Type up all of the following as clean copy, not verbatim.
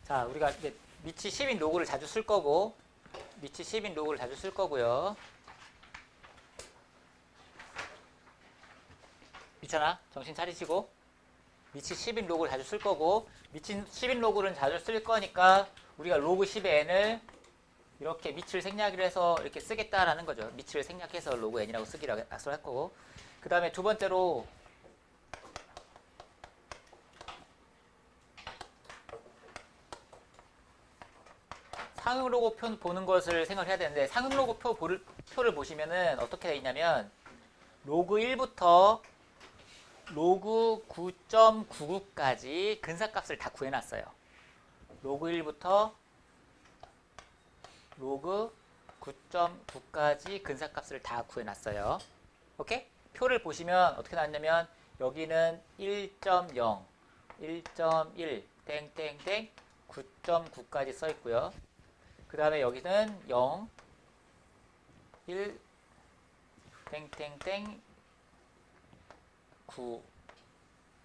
자, 우리가 이제 미치 10인 로그를 자주 쓸 거고, 미치 10인 로그를 자주 쓸 거고요. 미쳐나? 정신 차리시고. 미치 10인 로그를 자주 쓸 거고, 미치 10인 로그를 자주 쓸 거니까 우리가 로그 10의 n을 이렇게 미치를 생략을 해서 이렇게 쓰겠다라는 거죠. 미치를 생략해서 로그 n이라고 쓰기로 약속할 거고. 그 다음에 두 번째로 상응 로그 표 보는 것을 생각해야 되는데, 상응 로그 표를 보시면은 어떻게 되어 있냐면 로그 1부터 로그 9.99까지 근사값을 다 구해놨어요. 로그 1부터 로그 9.9까지 근사값을 다 구해놨어요. 오케이? 표를 보시면 어떻게 나왔냐면 여기는 1.0, 1.1, 땡땡땡 9.9까지 써 있고요. 그 다음에 여기는 0, 1, 땡땡땡 9.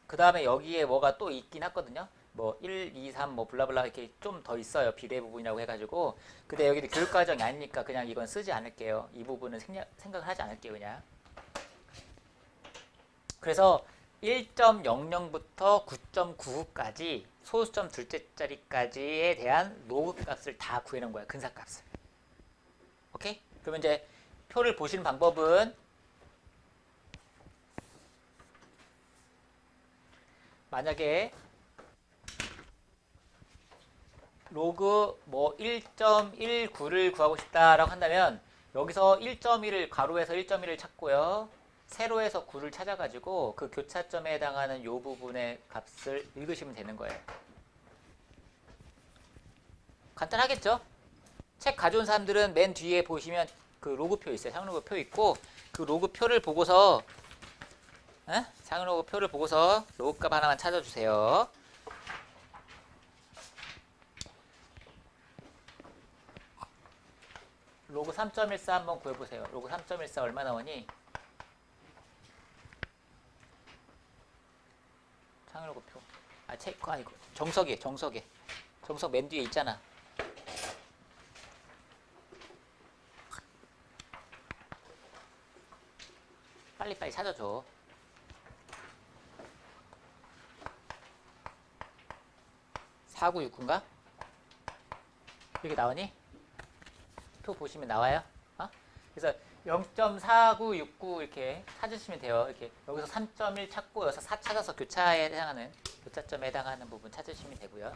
그 다음에 여기에 뭐가 또 있긴 하거든요. 뭐 1, 2, 3, 뭐 블라블라 이렇게 좀 더 있어요. 비례 부분이라고 해가지고. 근데 여기도 교육과정이 아니니까 그냥 이건 쓰지 않을게요. 이 부분은 생각을 하지 않을게요. 그냥. 그래서 1.00부터 9.99까지 소수점 둘째 자리까지에 대한 로그 값을 다 구해놓은 거야. 근사값을. 오케이? 그러면 이제 표를 보시는 방법은 만약에 로그 뭐 1.19를 구하고 싶다라고 한다면 여기서 1.1을 가로에서 1.1을 찾고요. 세로에서 9를 찾아가지고 그 교차점에 해당하는 이 부분의 값을 읽으시면 되는 거예요. 간단하겠죠? 책 가져온 사람들은 맨 뒤에 보시면 그 로그표 있어요. 상로그표 있고 그 로그표를 보고서 상로그표를 보고서 로그값 하나만 찾아주세요. 로그 3.14 한번 구해보세요. 로그 3.14 얼마 나오니? 상로그표. 아, 체크 아니고 정석에. 정석 맨 뒤에 있잖아. 빨리빨리 찾아줘. (4969인가) 이렇게 나오니? 표 보시면 나와요. 그래서 0.4969 이렇게 찾으시면 돼요. 이렇게 여기서 3.1 찾고 여기서 4 찾아서 교차에 해당하는 교차점에 해당하는 부분 찾으시면 되고요.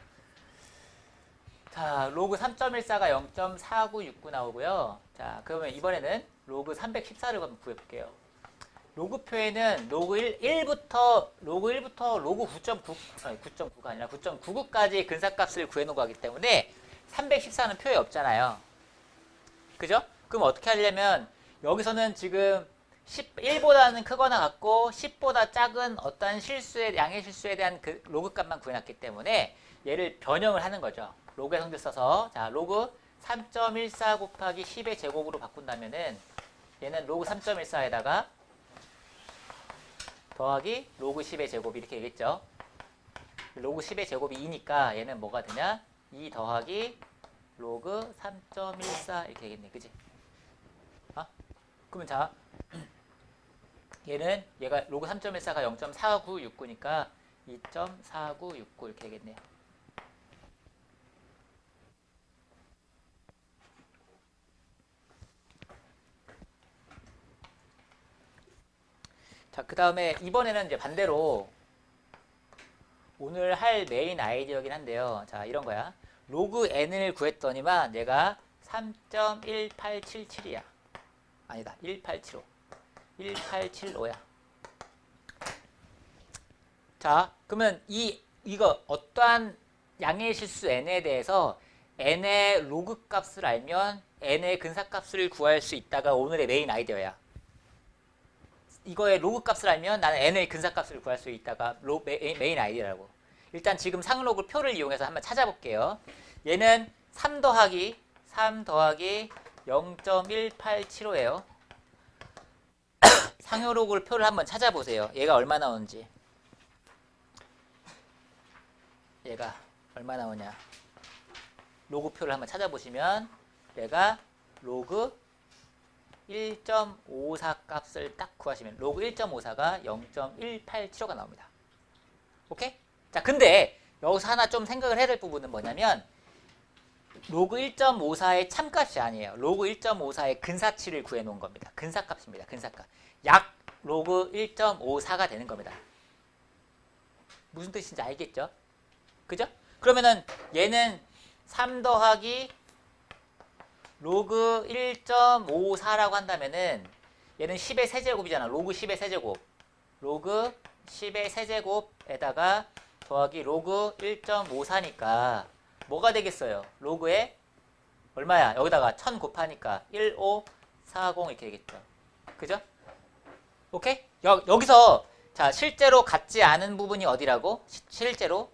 자, 로그 3.14가 0.4969 나오고요. 자, 그러면 이번에는 로그 314를 한번 구해볼게요. 로그표에는 로그 1부터 로그 9.9, 아니 9.9가 아니라 9.99까지 근사값을 구해놓은 거기 때문에 314는 표에 없잖아요. 그죠? 그럼 어떻게 하려면 여기서는 지금 1보다는 크거나 같고 10보다 작은 어떤 양의 실수에 대한 그 로그 값만 구해놨기 때문에 얘를 변형을 하는 거죠. 로그의 성질 써서 자 로그 3.14 곱하기 10의 제곱으로 바꾼다면은 얘는 로그 3.14에다가 더하기 로그 10의 제곱이 이렇게 되겠죠. 로그 10의 제곱이 2니까 얘는 뭐가 되냐? 2 더하기 로그 3.14 이렇게 되겠네. 그지? 그러면 자 얘가 로그 3.14가 0.4969니까 2.4969 이렇게 되겠네요. 자, 그 다음에 이번에는 이제 반대로 오늘 할 메인 아이디어긴 한데요. 자, 이런 거야. 로그 n을 구했더니만 얘가 3.1877이야. 아니다. 1875. 1875야. 자, 그러면 이거 어떠한 양의 실수 n에 대해서 n의 로그 값을 알면 n의 근사 값을 구할 수 있다가 오늘의 메인 아이디어야. 이거의 로그 값을 알면 나는 n의 근사 값을 구할 수 있다가 메인 아이디어라고. 일단 지금 상로그 표를 이용해서 한번 찾아볼게요. 얘는 3 더하기 0.1875예요. 상요로그 표를 한번 찾아보세요. 얘가 얼마 나오는지. 얘가 얼마 나오냐. 로그표를 한번 찾아보시면 얘가 로그 1.54 값을 딱 구하시면 로그 1.54가 0.187호가 나옵니다. 오케이? 자, 근데 여기서 하나 좀 생각을 해야 될 부분은 뭐냐면 로그 1.54의 참값이 아니에요. 로그 1.54의 근사치를 구해놓은 겁니다. 근사값입니다. 근사값. 약 로그 1.54가 되는 겁니다. 무슨 뜻인지 알겠죠? 그죠? 그러면은 얘는 3 더하기 로그 1.54라고 한다면은 얘는 10의 세제곱이잖아. 로그 10의 세제곱. 로그 10의 세제곱에다가 더하기 로그 1.54니까 뭐가 되겠어요? 로그에 얼마야? 여기다가 1000 곱하니까 1540 이렇게 되겠죠. 그죠? 오케이? 여기서 자, 실제로 같지 않은 부분이 어디라고? 실제로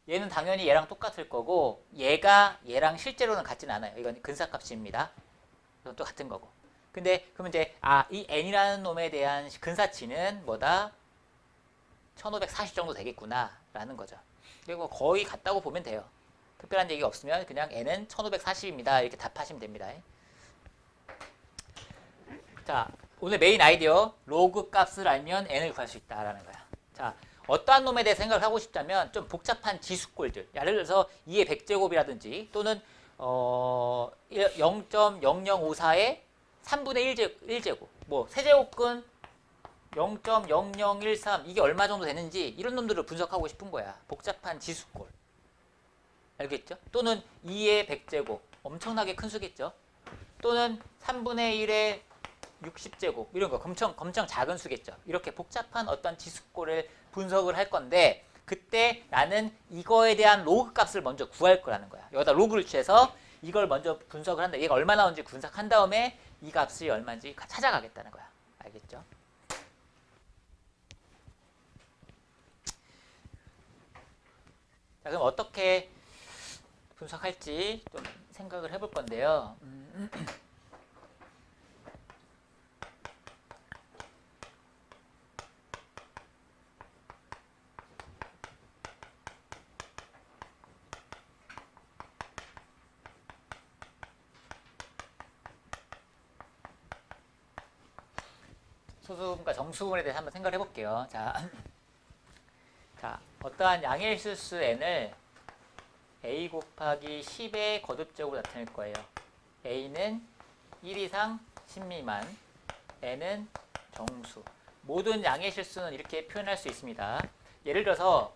얘는 당연히 얘랑 똑같을 거고 얘가 얘랑 실제로는 같지는 않아요. 이건 근사값입니다. 이건 또 같은 거고. 근데 그러면 이제 이 n이라는 놈에 대한 근사치는 뭐다? 1540 정도 되겠구나 라는 거죠. 그리고 거의 같다고 보면 돼요. 특별한 얘기가 없으면 그냥 n은 1540입니다. 이렇게 답하시면 됩니다. 자, 오늘 메인 아이디어 로그 값을 알면 n을 구할 수 있다라는 거야. 자, 어떠한 놈에 대해 생각을 하고 싶다면 좀 복잡한 지수꼴들, 예를 들어서 2의 100제곱이라든지 또는 0.0054의 3분의 1제곱, 뭐 세제곱근 0.0013 이게 얼마 정도 되는지 이런 놈들을 분석하고 싶은 거야. 복잡한 지수꼴. 알겠죠? 또는 2의 100제곱, 엄청나게 큰 수겠죠? 또는 3분의 1의 60제곱 이런 거 엄청 작은 수겠죠. 이렇게 복잡한 어떤 지수꼴을 분석을 할 건데 그때 나는 이거에 대한 로그 값을 먼저 구할 거라는 거야. 여기다 로그를 취해서 이걸 먼저 분석을 한다. 얘가 얼마 나오는지 분석한 다음에 이 값이 얼마인지 찾아가겠다는 거야. 알겠죠? 자, 그럼 어떻게 분석할지 좀 생각을 해볼 건데요. 소수분과 정수분에 대해서 한번 생각을 해볼게요. 자, 어떠한 양의 실수 n을 a 곱하기 10의 거듭제곱으로 나타낼 거예요. a는 1 이상 10 미만, n은 정수. 모든 양의 실수는 이렇게 표현할 수 있습니다. 예를 들어서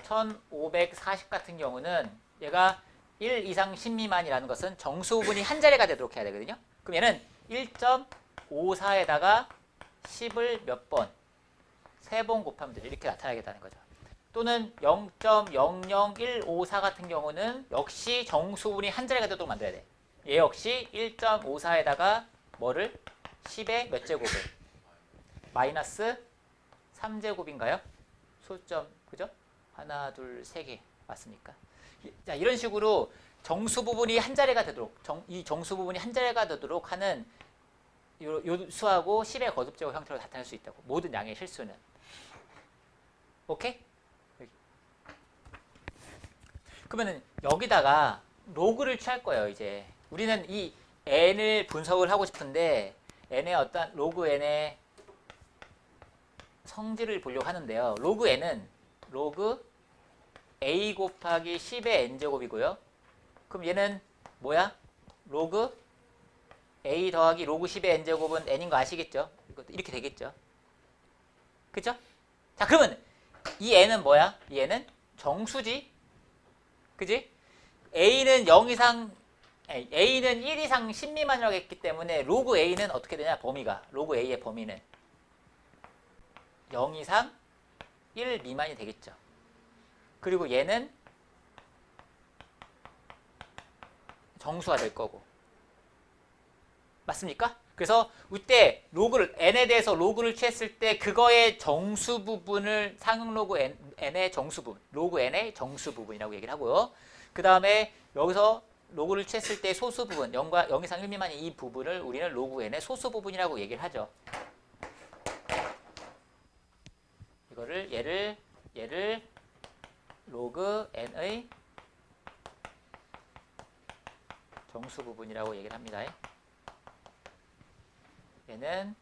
1540 같은 경우는 얘가 1 이상 10 미만이라는 것은 정수 부분이 한 자리가 되도록 해야 되거든요. 그럼 얘는 1.54에다가 10을 몇 번? 3번 곱하면 되죠. 이렇게 나타나겠다는 거죠. 또는 0.00154 같은 경우는 역시 정수분이 한 자리가 되도록 만들어야 돼. 얘 역시 1.54에다가 뭐를? 10의 몇 제곱을? 마이너스 3제곱인가요? 소점, 그죠? 하나, 둘, 세 개. 맞습니까? 자, 이런 식으로 정수 부분이 한 자리가 되도록, 이 정수 부분이 한 자리가 되도록 하는 요 수하고 10의 거듭제곱 형태로 나타낼 수 있다고. 모든 양의 실수는. 오케이? 그러면은 여기다가 로그를 취할 거예요, 이제. 우리는 이 n을 분석을 하고 싶은데 n의 어떤 로그 n의 성질을 보려고 하는데요. 로그 n은 로그 a 곱하기 10의 n제곱이고요. 그럼 얘는 뭐야? 로그 a 더하기 로그 10의 n제곱은 n인 거 아시겠죠? 이렇게 되겠죠? 그죠? 자, 그러면 이 n은 뭐야? 이 n은 정수지? 그지? a는 0 이상 a는 1 이상 10 미만이라고 했기 때문에 로그 a는 어떻게 되냐? 범위가. 로그 a의 범위는 0 이상 1 미만이 되겠죠. 그리고 얘는 정수가 될 거고. 맞습니까? 그래서 이때 로그를 n에 대해서 로그를 취했을 때 그거의 정수 부분을 상응 로그 n의 정수 부분, 로그 n의 정수 부분이라고 얘기를 하고요. 그 다음에 여기서 로그를 취했을 때 소수 부분, 0 이상 1 미만의 이 부분을 우리는 로그 n의 소수 부분이라고 얘기를 하죠. 이거를 얘를 로그 n의 정수 부분이라고 얘기를 합니다. 얘는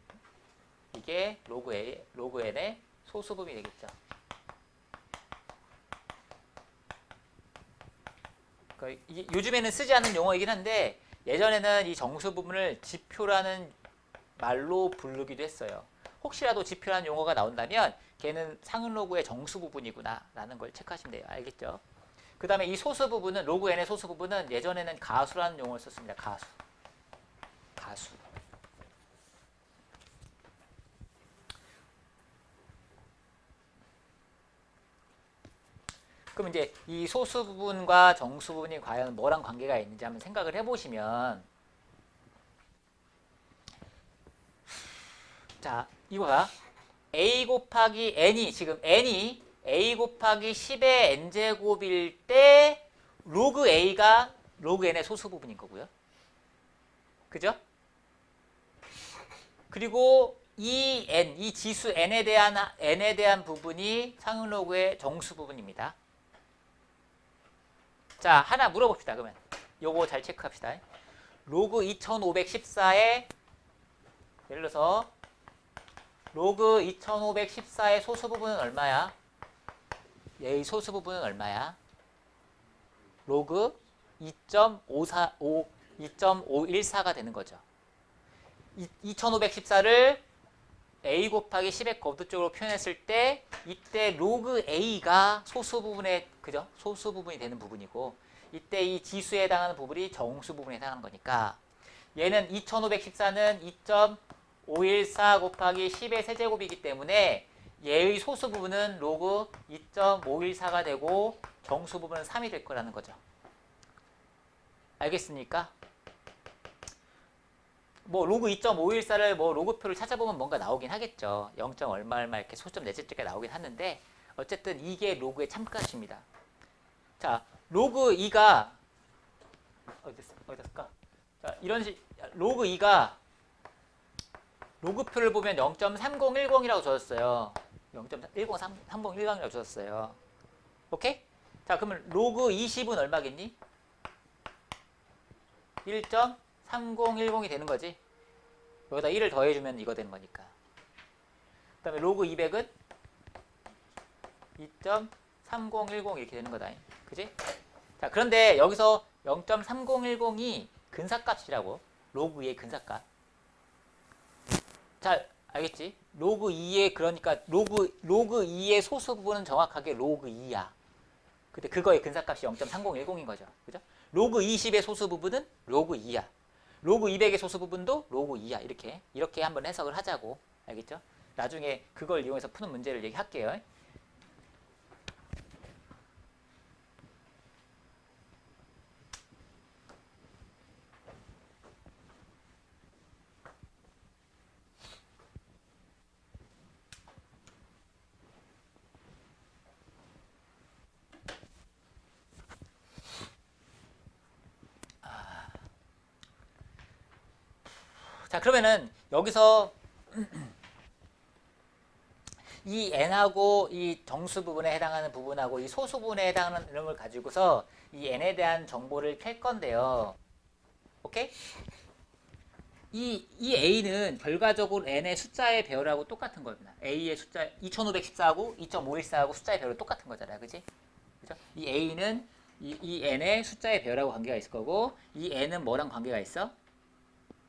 이게 로그 n의 소수 부분이 되겠죠. 그러니까 요즘에는 쓰지 않는 용어이긴 한데 예전에는 이 정수 부분을 지표라는 말로 부르기도 했어요. 혹시라도 지표라는 용어가 나온다면 걔는 상응 로그의 정수 부분이구나 라는 걸 체크하시면 돼요. 알겠죠? 그 다음에 이 소수 부분은 로그 n의 소수 부분은 예전에는 가수라는 용어를 썼습니다. 가수. 그럼 이제 이 소수 부분과 정수 부분이 과연 뭐랑 관계가 있는지 한번 생각을 해보시면, 자, 이거야. a 곱하기 n이 지금 n이 a 곱하기 10의 n제곱일 때 로그 a가 로그 n의 소수 부분인 거고요. 그죠? 그리고 이 지수 n에 대한 부분이 상응 로그의 정수 부분입니다. 자, 하나 물어봅시다. 그러면 요거 잘 체크합시다. 로그 2514의 예를 들어서 로그 2514의 소수 부분은 얼마야? 얘의 소수 부분은 얼마야? 로그 2.514가 되는 거죠. 2514를 a 곱하기 10의 거듭적으로 표현했을 때 이때 로그 a가 소수 부분의 그죠? 소수 부분이 되는 부분이고 이때 이 지수에 해당하는 부분이 정수 부분에 해당하는 거니까 얘는 2514는 2.514 곱하기 10의 세제곱이기 때문에 얘의 소수 부분은 로그 2.514가 되고 정수 부분은 3이 될 거라는 거죠. 알겠습니까? 뭐 로그 2.514를 뭐 로그표를 찾아보면 뭔가 나오긴 하겠죠. 0. 얼마 이렇게 소점 내지점가 나오긴 하는데 어쨌든 이게 로그의 참값입니다. 자, 로그 2가 어디다 쓸까? 자, 이런 식 로그 2가 로그표를 보면 0.3010이라고 줬어요. 0.3010이라고 줬어요. 오케이? 자, 그러면 로그 20은 얼마겠니? 1.3010이 되는 거지. 여기다 1을 더해주면 이거 되는 거니까. 그 다음에 로그 200은 2.3010 이렇게 되는 거다. 그지? 자, 그런데 여기서 0.3010이 근사값이라고. 로그 2의 근사값. 자, 알겠지? 로그 2의 그러니까 로그 2의 소수 부분은 정확하게 로그 2야. 근데 그거의 근사값이 0.3010인 거죠. 그죠? 로그 20의 소수 부분은 로그 2야. 로그 200의 소수 부분도 로그 2야. 이렇게 한번 해석을 하자고. 알겠죠? 나중에 그걸 이용해서 푸는 문제를 얘기할게요. 자, 그러면은 여기서 이 n하고 이 정수 부분에 해당하는 부분하고 이 소수 부분에 해당하는 이름을 가지고서 이 n에 대한 정보를 캘 건데요. 오케이? 이 a는 결과적으로 n의 숫자의 배열하고 똑같은 겁니다. a의 숫자 2514하고 2.514하고 숫자의 배열이 똑같은 거잖아요. 그지? 그죠? 이 a는 이 n의 숫자의 배열하고 관계가 있을 거고 이 n은 뭐랑 관계가 있어?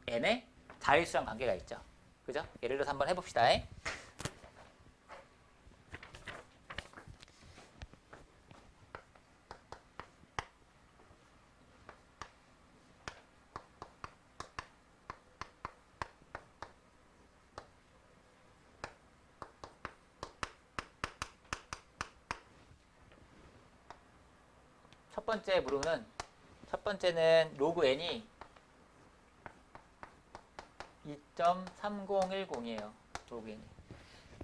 n의 자릿수랑 관계가 있죠. 그죠? 예를 들어서 한번 해봅시다. 첫 번째는 로그 n이 2.3010이에요. 로그 n이.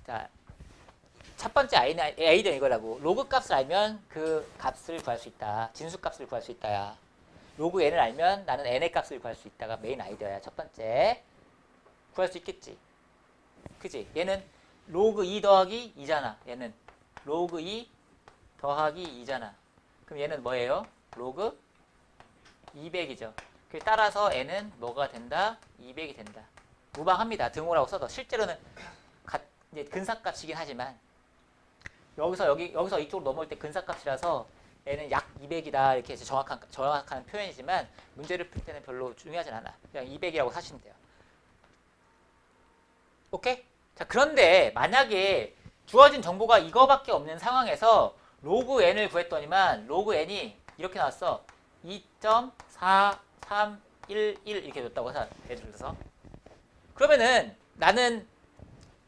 자, 첫 번째 a는 이거라고. 로그 값을 알면 그 값을 구할 수 있다. 진수 값을 구할 수 있다야. 로그 n을 알면 나는 n의 값을 구할 수 있다가 메인 아이디어야. 첫 번째. 구할 수 있겠지. 그지? 얘는 로그 2 더하기 2잖아. 얘는 로그 2 더하기 2잖아. 그럼 얘는 뭐예요? 로그 200이죠. 따라서 n은 뭐가 된다? 200이 된다. 무방합니다. 등호라고 써도 실제로는 이제 근사값이긴 하지만 여기서 이쪽으로 넘어올 때 근사값이라서 n은 약 200이다 이렇게 해서 정확한 표현이지만 문제를 풀 때는 별로 중요하진 않아. 그냥 200이라고 사시면 돼요. 오케이? 자, 그런데 만약에 주어진 정보가 이거밖에 없는 상황에서 로그 n을 구했더니만 로그 n이 이렇게 나왔어. 2.4311 이렇게 줬다고 해서 예를 들어서 그러면은 나는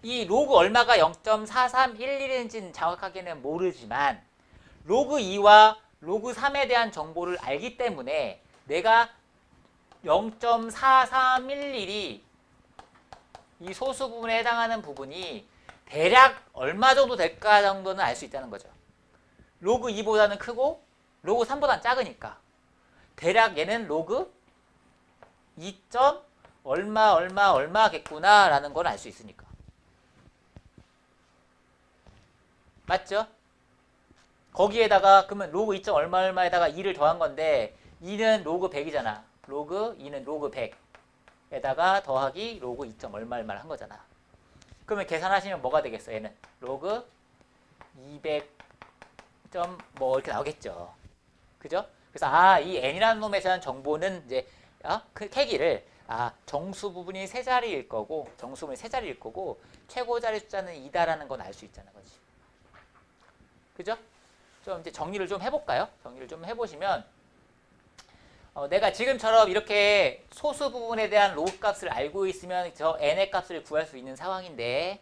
이 로그 얼마가 0.4311인지는 정확하게는 모르지만 로그 2와 로그 3에 대한 정보를 알기 때문에 내가 0.4311이 이 소수 부분에 해당하는 부분이 대략 얼마 정도 될까 정도는 알 수 있다는 거죠. 로그 2보다는 크고 로그 3보다는 작으니까 대략 얘는 로그 2. 얼마겠구나 라는 걸 알 수 있으니까. 맞죠? 거기에다가 그러면 로그 2. 얼마에다가 2를 더한 건데 2는 로그 100이잖아. 로그 2는 로그 100에다가 더하기 로그 2. 얼마를 한 거잖아. 그러면 계산하시면 뭐가 되겠어? 얘는 로그 200. 뭐 이렇게 나오겠죠. 그죠? 그래서 이 n이라는 놈에서는 정보는 이제 그 캐기를 정수 부분이 세 자리일 거고 정수 부분이 세 자리일 거고 최고 자리 숫자는 2다라는 건 알 수 있잖아, 거지. 그죠? 좀 이제 정리를 좀 해볼까요? 정리를 좀 해보시면 내가 지금처럼 이렇게 소수 부분에 대한 로그 값을 알고 있으면 저 n의 값을 구할 수 있는 상황인데,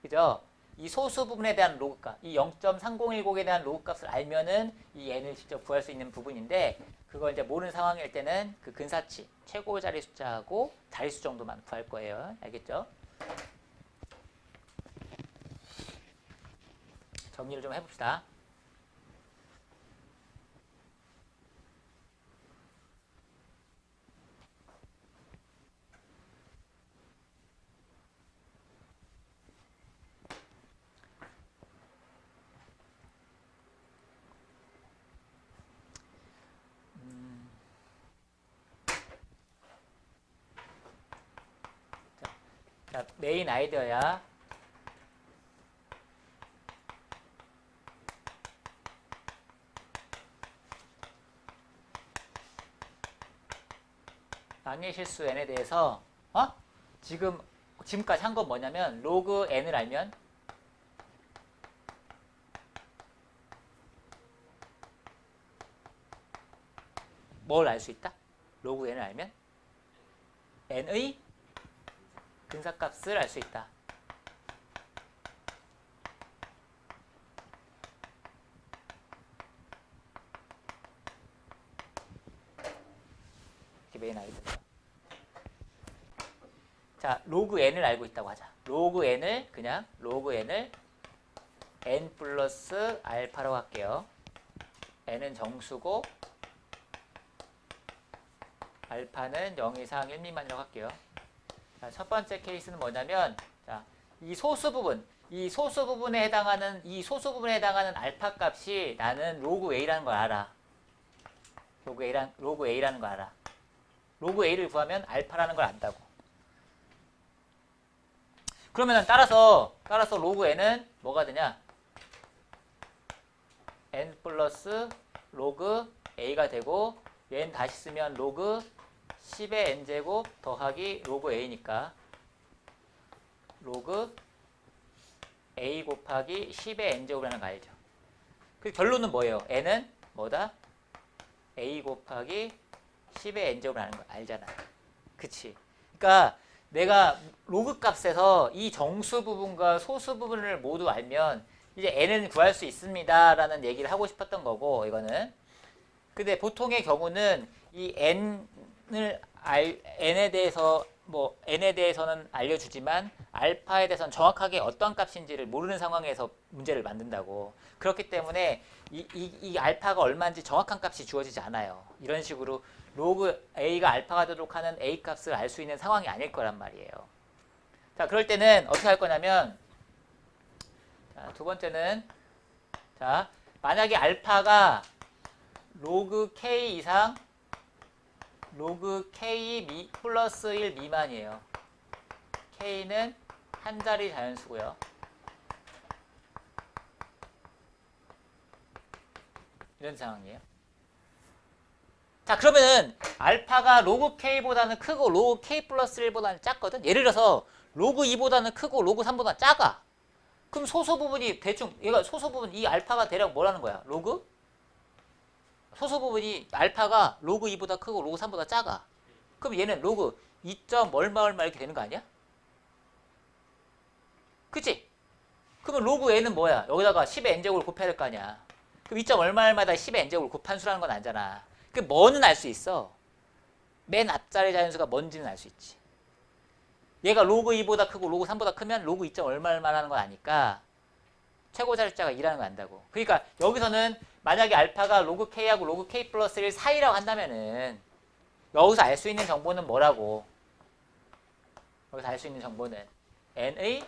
그죠? 이 소수 부분에 대한 로그 값, 이 0.3010에 대한 로그 값을 알면은 이 n을 직접 구할 수 있는 부분인데, 그걸 이제 모르는 상황일 때는 그 근사치, 최고 자리 숫자하고 자릿수 정도만 구할 거예요. 알겠죠? 정리를 좀 해봅시다. 자, 메인 아이디어야. 망의 실수 n에 대해서 지금까지 한 건 뭐냐면 로그 n을 알면 뭘 알 수 있다? 로그 n을 알면 n의 근사값을 알 수 있다. 이렇게 메인 아이디어. 자, 로그 n을 알고 있다고 하자. 로그 n을 그냥 로그 n을 n 플러스 알파라고 할게요. n은 정수고 알파는 0 이상 1 미만이라고 할게요. 자, 첫 번째 케이스는 뭐냐면 이 소수 부분에 해당하는 알파 값이 나는 로그 a라는 걸 알아. 로그 a라는 걸 알아. 로그 a를 구하면 알파라는 걸 안다고. 그러면 따라서 로그 n은 뭐가 되냐? n 플러스 로그 a가 되고 얘는 다시 쓰면 로그 10의 n제곱 더하기 로그 a니까 로그 a 곱하기 10의 n제곱이라는 거 알죠? 그 결론은 뭐예요? n은 뭐다? a 곱하기 10의 n제곱이라는 거 알잖아. 그치? 그러니까 내가 로그 값에서 이 정수 부분과 소수 부분을 모두 알면 이제 n은 구할 수 있습니다 라는 얘기를 하고 싶었던 거고, 이거는. 근데 보통의 경우는 이 n에 대해서는 알려주지만 알파에 대해서는 정확하게 어떤 값인지를 모르는 상황에서 문제를 만든다고. 그렇기 때문에 이 알파가 얼마인지 정확한 값이 주어지지 않아요. 이런 식으로 로그 a가 알파가 되도록 하는 a 값을 알 수 있는 상황이 아닐 거란 말이에요. 자, 그럴 때는 어떻게 할 거냐면, 자, 두 번째는, 자, 만약에 알파가 로그 k 이상 로그 K 플러스 1 미만이에요. K는 한 자리 자연수고요. 이런 상황이에요. 자, 그러면은 알파가 로그 K보다는 크고 로그 K 플러스 1보다는 작거든. 예를 들어서 로그 2보다는 크고 로그 3보다는 작아. 그럼 소수 부분이 대충 얘가 소수 부분 이 알파가 대략 뭐라는 거야? 로그? 소수 부분이 알파가 로그 2보다 크고 로그 3보다 작아. 그럼 얘는 로그 2. 얼마 얼마 이렇게 되는 거 아니야? 그치? 그러면 로그 n은 뭐야? 여기다가 10의 n제곱을 곱해야 될 거 아니야. 그럼 2. 얼마 얼마다 10의 n제곱을 곱한 수라는 건 아니잖아. 그 뭐는 알 수 있어. 맨 앞자리 자연수가 뭔지는 알 수 있지. 얘가 로그 2보다 크고 로그 3보다 크면 로그 2. 얼마 얼마라는 건 아니까 최고 자릿수가 2라는 걸 안다고. 그러니까 여기서는 만약에 알파가 로그 K하고 로그 K 플러스 1 사이라고 한다면은 여기서 알 수 있는 정보는 뭐라고? 여기서 알 수 있는 정보는 n의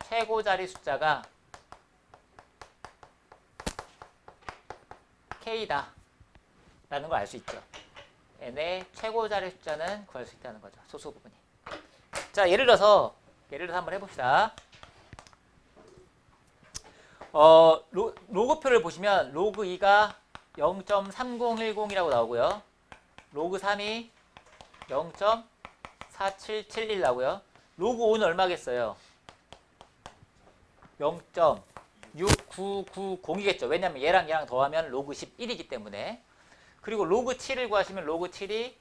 최고 자리 숫자가 K다 라는 걸 알 수 있죠. n의 최고 자리 숫자는 구할 수 있다는 거죠. 소수 부분이. 자, 예를 들어서 한번 해봅시다. 로그표를 보시면 로그 2가 0.3010이라고 나오고요. 로그 3이 0.4771 나오고요. 로그 5는 얼마겠어요? 0.6990이겠죠. 왜냐면 얘랑 더하면 로그 11이기 때문에. 그리고 로그 7을 구하시면 로그 7이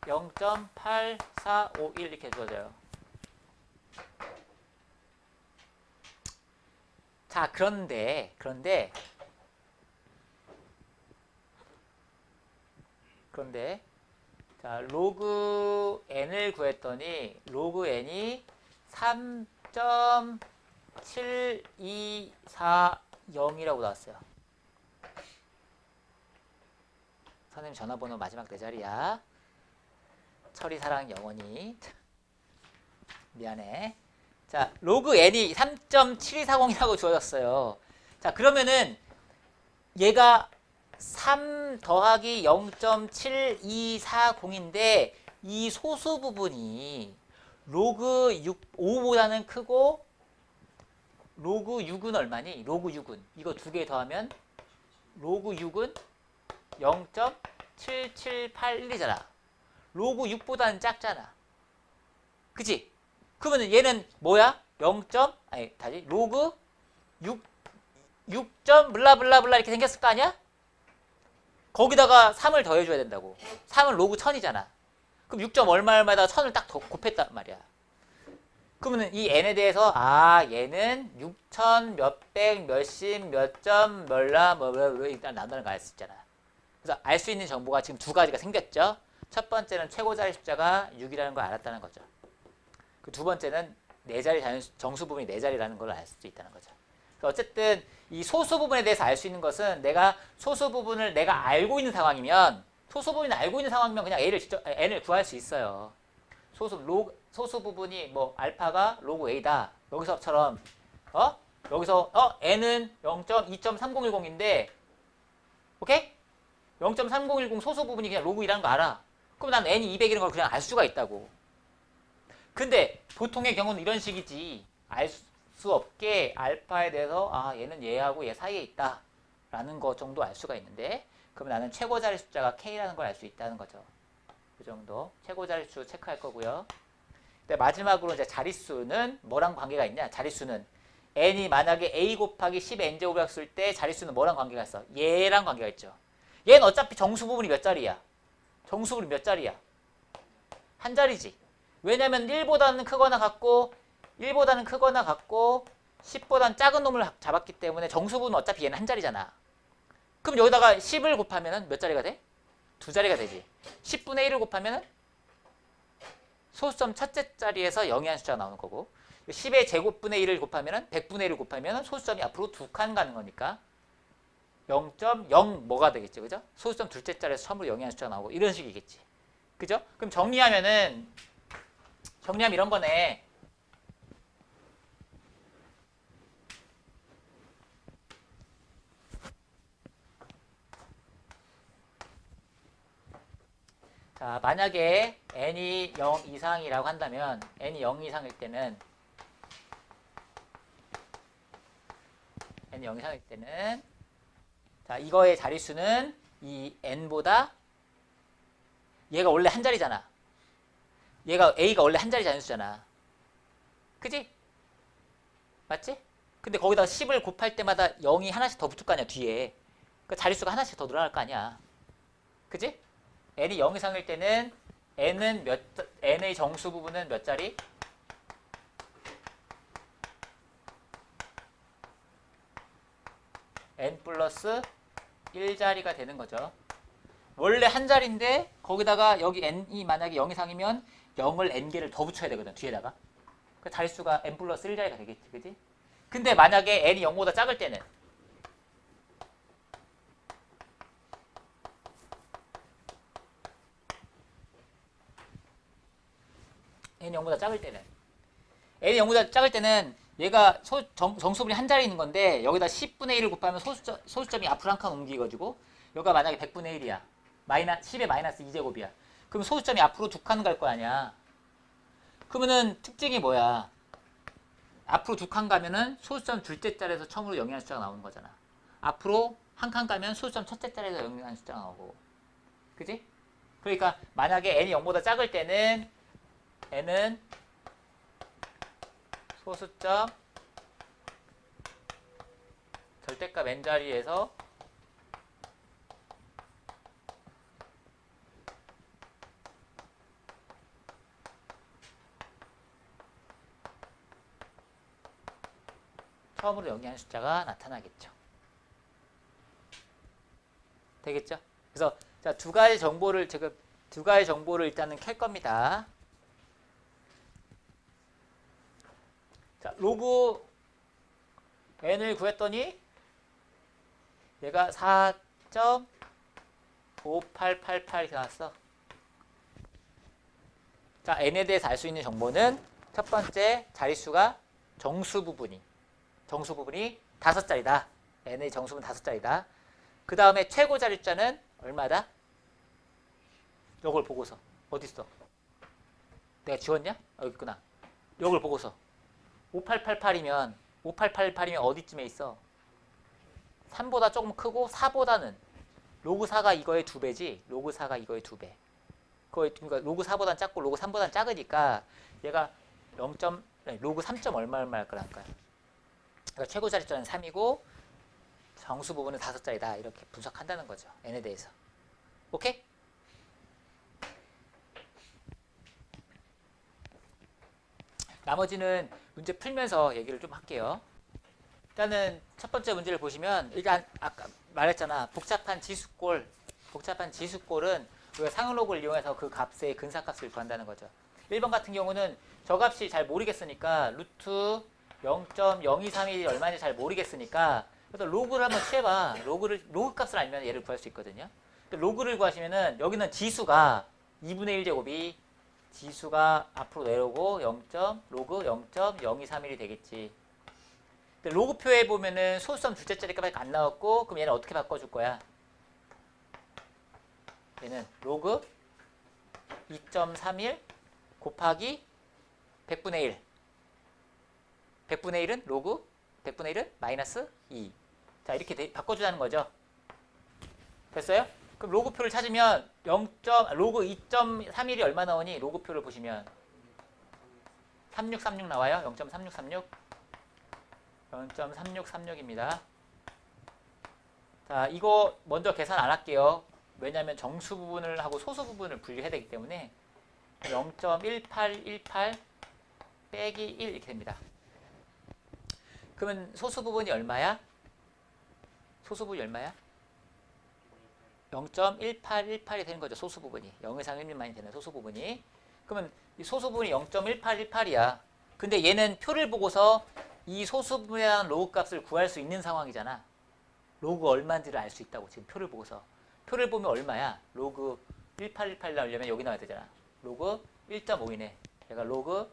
0.8451 이렇게 주어져요. 자, 그런데 자, 로그 n을 구했더니 로그 n이 3.7240이라고 나왔어요. 선생님 전화번호 마지막 4자리야. 철이 사랑 영원히. 미안해. 자, 로그 n이 3.7240이라고 주어졌어요. 자, 그러면은 얘가 3 더하기 0.7240인데 이 소수 부분이 로그 5보다는 크고 로그 6은 얼마니? 로그 6은 이거 두 개 더하면 로그 6은 0.7781이잖아. 로그 6보다는 작잖아. 그치? 그러면 얘는 뭐야? 0. 다시 로그 6 블라블라블라 이렇게 생겼을 거 아니야? 거기다가 3을 더해줘야 된다고. 3은 로그 1000이잖아. 그럼 6. 얼마 얼마에다가 1000을 딱 곱했단 말이야. 그러면 이 n에 대해서 얘는 6000 몇백 몇십 몇점 몇라 뭐 일단 나온다는 거 알 수 있잖아. 그래서 알 수 있는 정보가 지금 두 가지가 생겼죠. 첫 번째는 최고 자리 숫자가 6이라는 걸 알았다는 거죠. 그 두 번째는 네 자리 정수 부분이 4자리라는 걸 알 수 있다는 거죠. 어쨌든 이 소수 부분에 대해서 알 수 있는 것은 내가 소수 부분을 내가 알고 있는 상황이면 그냥 n을 구할 수 있어요. 소수 부분이 뭐 알파가 로그 a다. 여기서처럼 여기서 n은 0.2.3010인데 오케이? 0.3010 소수 부분이 그냥 로그 2라는 거 알아. 그럼 난 n이 200이라는 걸 그냥 알 수가 있다고. 근데 보통의 경우는 이런 식이지. 알 수 없게 알파에 대해서 얘는 얘하고 얘 사이에 있다 라는 거 정도 알 수가 있는데, 그럼 나는 최고 자리 숫자가 K라는 걸 알 수 있다는 거죠. 그 정도 최고 자릿수 체크할 거고요. 근데 마지막으로 이제 자릿수는 뭐랑 관계가 있냐? 자릿수는 n이 만약에 a 곱하기 10의 n제곱이었을 때 자릿수는 뭐랑 관계가 있어? 얘랑 관계가 있죠. 얘는 어차피 정수 부분이 몇 자리야? 정수 부분이 몇 자리야? 한 자리지. 왜냐면 1보다는 크거나 같고 10보다는 작은 놈을 잡았기 때문에 정수부는 어차피 얘는 한 자리잖아. 그럼 여기다가 10을 곱하면 몇 자리가 돼? 두 자리가 되지. 10분의 1을 곱하면 소수점 첫째 자리에서 영이한 숫자가 나오는 거고, 10의 제곱분의 1을 곱하면 100분의 1을 곱하면 소수점이 앞으로 2칸 가는 거니까 0.0 뭐가 되겠죠. 그죠? 소수점 둘째 자리에서 처음으로 영이한 숫자가 나오고 이런 식이겠지. 그죠? 그럼 정리하면 이런 거네. 자, 만약에 n이 0 이상이라고 한다면 n이 0 이상일 때는 n이 0 이상일 때는 자, 이거의 자릿수는 이 n보다 얘가 원래 한 자리잖아. 얘가 a가 원래 한 자리 자릿수잖아. 그지? 맞지? 근데 거기다가 10을 곱할 때마다 0이 하나씩 더 붙을 거 아니야, 뒤에. 그 자릿수가 하나씩 더 늘어날 거 아니야. 그지? n이 0 이상일 때는 n의 정수 부분은 몇 자리? n 플러스 1자리가 되는 거죠. 원래 한 자리인데 거기다가 여기 n이 만약에 0 이상이면 0을 n개를 더 붙여야 되거든, 뒤에다가. 그 자릿수가 n 플러스 1자리가 되겠지, 그지? 근데 만약에 n이 0보다 작을 때는 n이 0보다 작을 때는 얘가 정수분이 한 자리 있는 건데 여기다 10분의 1을 곱하면 소수점이 앞으로 한 칸 옮기가지고 여기가 만약에 100분의 1이야. 10의 마이너스 2제곱이야. 그럼 소수점이 앞으로 두 칸 갈 거 아니야. 그러면은 특징이 뭐야? 앞으로 두 칸 가면은 소수점 둘째 자리에서 처음으로 영이하는 숫자가 나오는 거잖아. 앞으로 한 칸 가면 소수점 첫째 자리에서 영이하는 숫자가 나오고. 그지? 그러니까 만약에 n이 0보다 작을 때는 n은 소수점 절대값 n 자리에서 처음으로 영리한 숫자가 나타나겠죠. 되겠죠? 그래서 자, 두 가지 정보를 일단은 캘 겁니다. 자, 로그 n을 구했더니 얘가 4.5888이 나왔어. 자, n에 대해서 알 수 있는 정보는 첫 번째 자릿수가 정수 부분이 5자리다. n의 정수분 5자리다. 그 다음에 최고 자릿수는 얼마다? 이걸 보고서. 어딨어? 내가 지웠냐? 여기 있구나. 이걸 보고서. 5888이면 어디쯤에 있어? 3보다 조금 크고 4보다는 로그 4가 이거의 2배지. 로그 4가 이거의 2배. 그러니까 로그 4보다는 작고 로그 3보다는 작으니까 얘가 로그 3. 얼마일 거랄까요? 그러니까 최고 자릿수는 3이고 정수 부분은 5자리다. 이렇게 분석한다는 거죠. n에 대해서. 오케이? 나머지는 문제 풀면서 얘기를 좀 할게요. 일단은 첫 번째 문제를 보시면 일단 아까 말했잖아. 복잡한 지수꼴은 우리가 상응로그를 이용해서 그 값의 근사값을 구한다는 거죠. 1번 같은 경우는 저 값이 잘 모르겠으니까 루트 0.0231이 얼마인지 잘 모르겠으니까 그래서 로그를 한번 취해봐. 로그 값을 알면 얘를 구할 수 있거든요. 로그를 구하시면은 여기는 지수가 2분의 1제곱이 지수가 앞으로 내려오고 로그 0.0231이 되겠지. 근데 로그표에 보면은 소수점 둘째 자리값밖에 안 나왔고 그럼 얘는 어떻게 바꿔줄 거야? 얘는 로그 2.31 곱하기 100분의 1. 100분의 1은 로그 100분의 1은 마이너스 2. 자, 이렇게 바꿔주자는 거죠. 됐어요? 그럼 로그표를 찾으면 로그 2.31이 얼마 나오니? 로그표를 보시면 3636 나와요. 0.3636. 0.3636입니다. 자, 이거 먼저 계산 안 할게요. 왜냐하면 정수 부분을 하고 소수 부분을 분리해야 되기 때문에 0.1818 빼기 1 이렇게 됩니다. 그러면 소수 부분이 얼마야? 0.1818이 되는 거죠. 소수 부분이. 0 이상 1미만이 되는 소수 부분이. 그러면 이 소수 부분이 0.1818이야. 근데 얘는 표를 보고서 이 소수 부분에 대한 로그 값을 구할 수 있는 상황이잖아. 로그 얼마인지를 알 수 있다고 지금 표를 보고서. 표를 보면 얼마야? 로그 1818 나오려면 여기 나와야 되잖아. 로그 1.5이네. 얘가 로그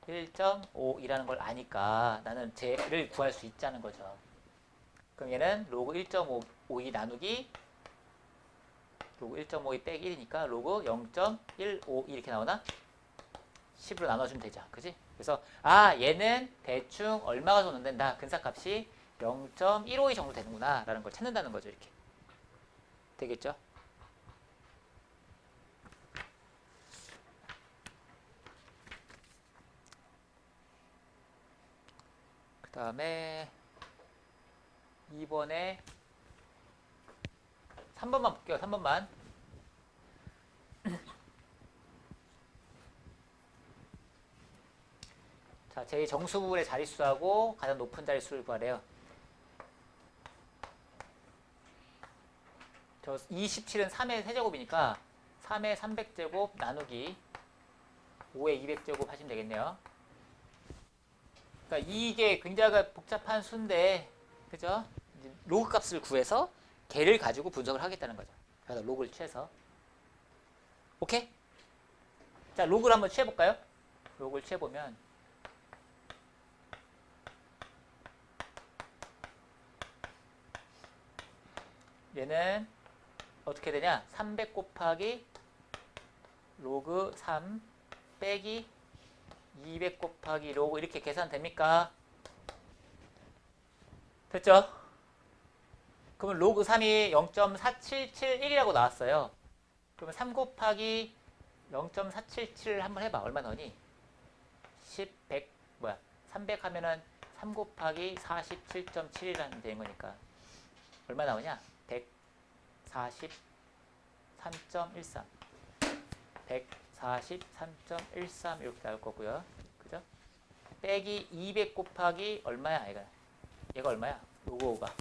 1.5이라는 걸 아니까 나는 쟤를 구할 수 있다는 거죠. 그럼 얘는 로그 1.52 나누기 로그 1.52 빼기 1이니까 로그 0.152 이렇게 나오나? 10으로 나눠주면 되죠. 그지? 그래서 얘는 대충 얼마가 정도 된다. 근사값이 0.152 정도 되는구나 라는 걸 찾는다는 거죠. 이렇게 되겠죠? 그 다음에 2번에 3번만 볼게요. 3번만. 자, 제 정수 부분의 자릿수하고 가장 높은 자릿수를 구하래요. 저 27은 3의 세제곱이니까 3의 300제곱 나누기 5의 200제곱 하시면 되겠네요. 그러니까 이게 굉장히 복잡한 수인데, 그죠? 로그 값을 구해서 걔를 가지고 분석을 하겠다는 거죠. 그래서 로그를 취해서. 오케이? 자, 로그를 한번 취해볼까요? 로그를 취해보면 얘는 어떻게 되냐? 300 곱하기 로그 3 빼기 200 곱하기 로그 이렇게 계산됩니까? 됐죠? 그러면 로그 3이 0.4771이라고 나왔어요. 그러면 3 곱하기 0.477을 한번 해봐. 얼마 나오니? 300 하면은 3 곱하기 47.7이라는 되는 거니까 얼마 나오냐? 143.13 143.13 이렇게 나올 거고요. 그죠? 빼기 200 곱하기 얼마야? 얘가 얼마야? 로그 5가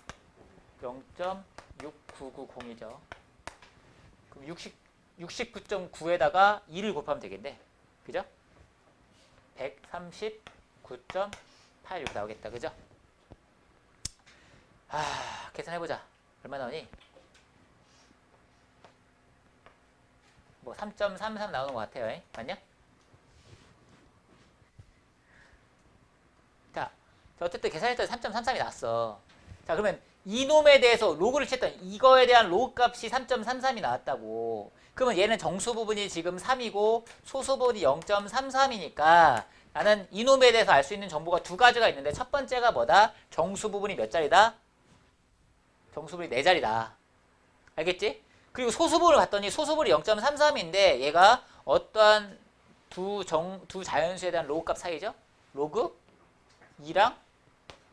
0.6990이죠. 그럼 69.9에다가 2를 곱하면 되겠네. 그죠? 139.8 이렇게 나오겠다. 그죠? 계산해보자. 얼마 나오니? 뭐 3.33 나오는 것 같아요. 에? 맞냐? 자, 어쨌든 계산했더니 3.33이 나왔어. 자, 그러면 이놈에 대해서 로그를 쳤더니 이거에 대한 로그 값이 3.33이 나왔다고. 그러면 얘는 정수 부분이 지금 3이고 소수 부분이 0.33이니까 나는 이놈에 대해서 알 수 있는 정보가 두 가지가 있는데 첫 번째가 뭐다? 정수 부분이 몇 자리다? 정수 부분이 4자리다. 알겠지? 그리고 소수 부분을 봤더니 소수 부분이 0.33인데 얘가 어떠한 두 자연수에 대한 로그 값 사이죠? 로그 2랑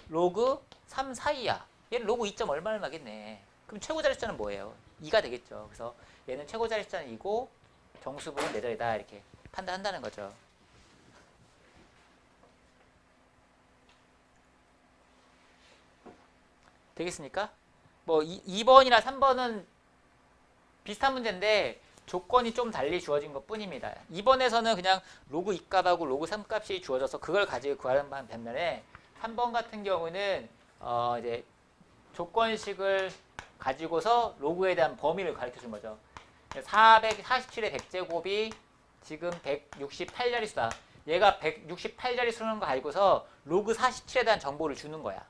로그 3 사이야. 얘는 로그 2점 얼마를 나겠네. 그럼 최고 자릿수는 뭐예요? 2가 되겠죠. 그래서 얘는 최고 자릿수는 2고 정수 부분 4자리다. 이렇게 판단한다는 거죠. 되겠습니까? 뭐 2번이나 3번은 비슷한 문제인데 조건이 좀 달리 주어진 것 뿐입니다. 2번에서는 그냥 로그 2값하고 로그 3값이 주어져서 그걸 가지고 구하는 반면에 3번 같은 경우는 이제 조건식을 가지고서 로그에 대한 범위를 가르쳐 준 거죠. 447의 100제곱이 지금 168자릿수다. 얘가 168자릿수라는 거 가지고서 로그 47에 대한 정보를 주는 거야.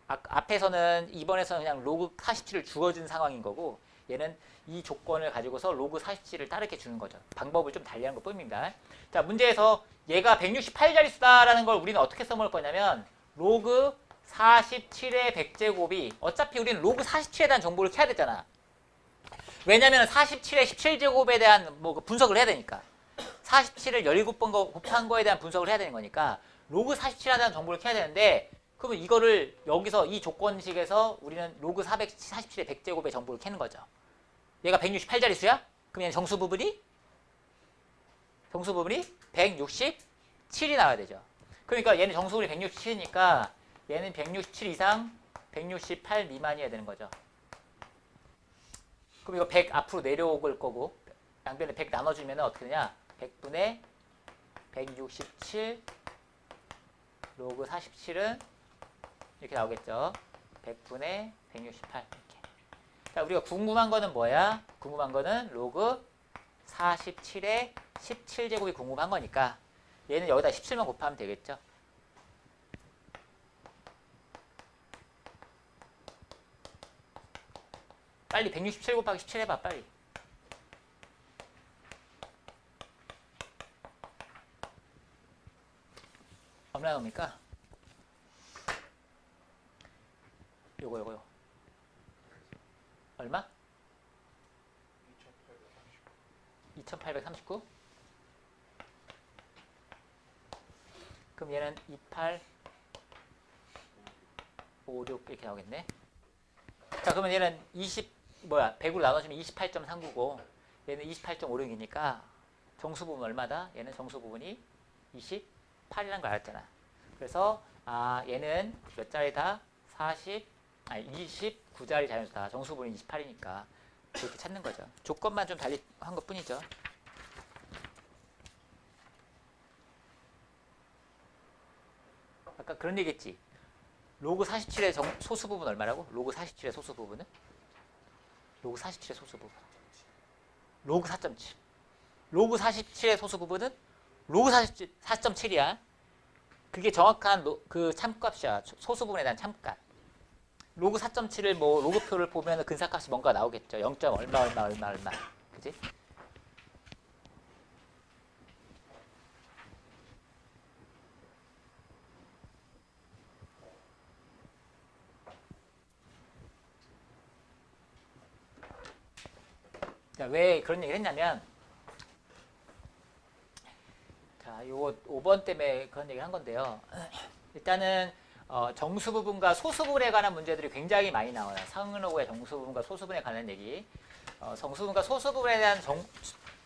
앞에서는 2번에서는 그냥 로그 47을 주어진 상황인 거고 얘는 이 조건을 가지고서 로그 47을 따르게 주는 거죠. 방법을 좀 달리한 것 뿐입니다. 자, 문제에서 얘가 168자릿수다라는 걸 우리는 어떻게 써먹을 거냐면 로그 47의 100제곱이 어차피 우리는 로그 47에 대한 정보를 캐야 되잖아. 왜냐면 47의 17제곱에 대한 뭐 분석을 해야 되니까 47을 17번 곱한 거에 대한 분석을 해야 되는 거니까 로그 47에 대한 정보를 캐야 되는데 그러면 이거를 여기서 이 조건식에서 우리는 로그 447의 100제곱의 정보를 캐는 거죠. 얘가 168자릿수야? 그럼 얘는 정수 부분이 167이 나와야 되죠. 그러니까 얘는 정수 부분이 167이니까 얘는 167 이상 168 미만이어야 되는 거죠. 그럼 이거 100 앞으로 내려올 거고 양변에 100 나눠주면 어떻게 되냐? 100분의 167 로그 47은 이렇게 나오겠죠. 100분의 168 이렇게. 자, 우리가 궁금한 거는 뭐야? 궁금한 거는 로그 47의 17제곱이 궁금한 거니까 얘는 여기다 17만 곱하면 되겠죠. 빨리 167 곱하기 17 해봐 빨리. 얼마 나옵니까? 요거 얼마? 2839. 그럼 얘는 28 56 이렇게 나오겠네. 자, 그러면 얘는 100으로 나눠주면 28.399, 얘는 28.56이니까 정수 부분 얼마다? 얘는 정수 부분이 28이라는 걸 알았잖아. 그래서 얘는 몇 자리다? 29자리 자연수다. 정수 부분이 28이니까 그렇게 찾는 거죠. 조건만 좀 달리 한 것 뿐이죠. 아까 그런 얘기했지. 로그 47의 소수 부분 얼마라고? 로그 47의 소수 부분은? 로그 47의 소수 부분. 로그 4.7. 로그 47의 소수 부분은 로그 4.7이야. 그게 정확한 그 참값이야. 소수 부분에 대한 참값. 로그 4.7을 뭐 로그표를 보면 근사값이 뭔가 나오겠죠. 0. 얼마. 그지? 자, 왜 그런 얘기를 했냐면, 자, 요거 5번 때문에 그런 얘기를 한 건데요. 일단은 정수 부분과 소수 부분에 관한 문제들이 굉장히 많이 나와요. 상은호구의 정수 부분과 소수 부분에 관한 얘기. 정수 부분과 소수 부분에 대한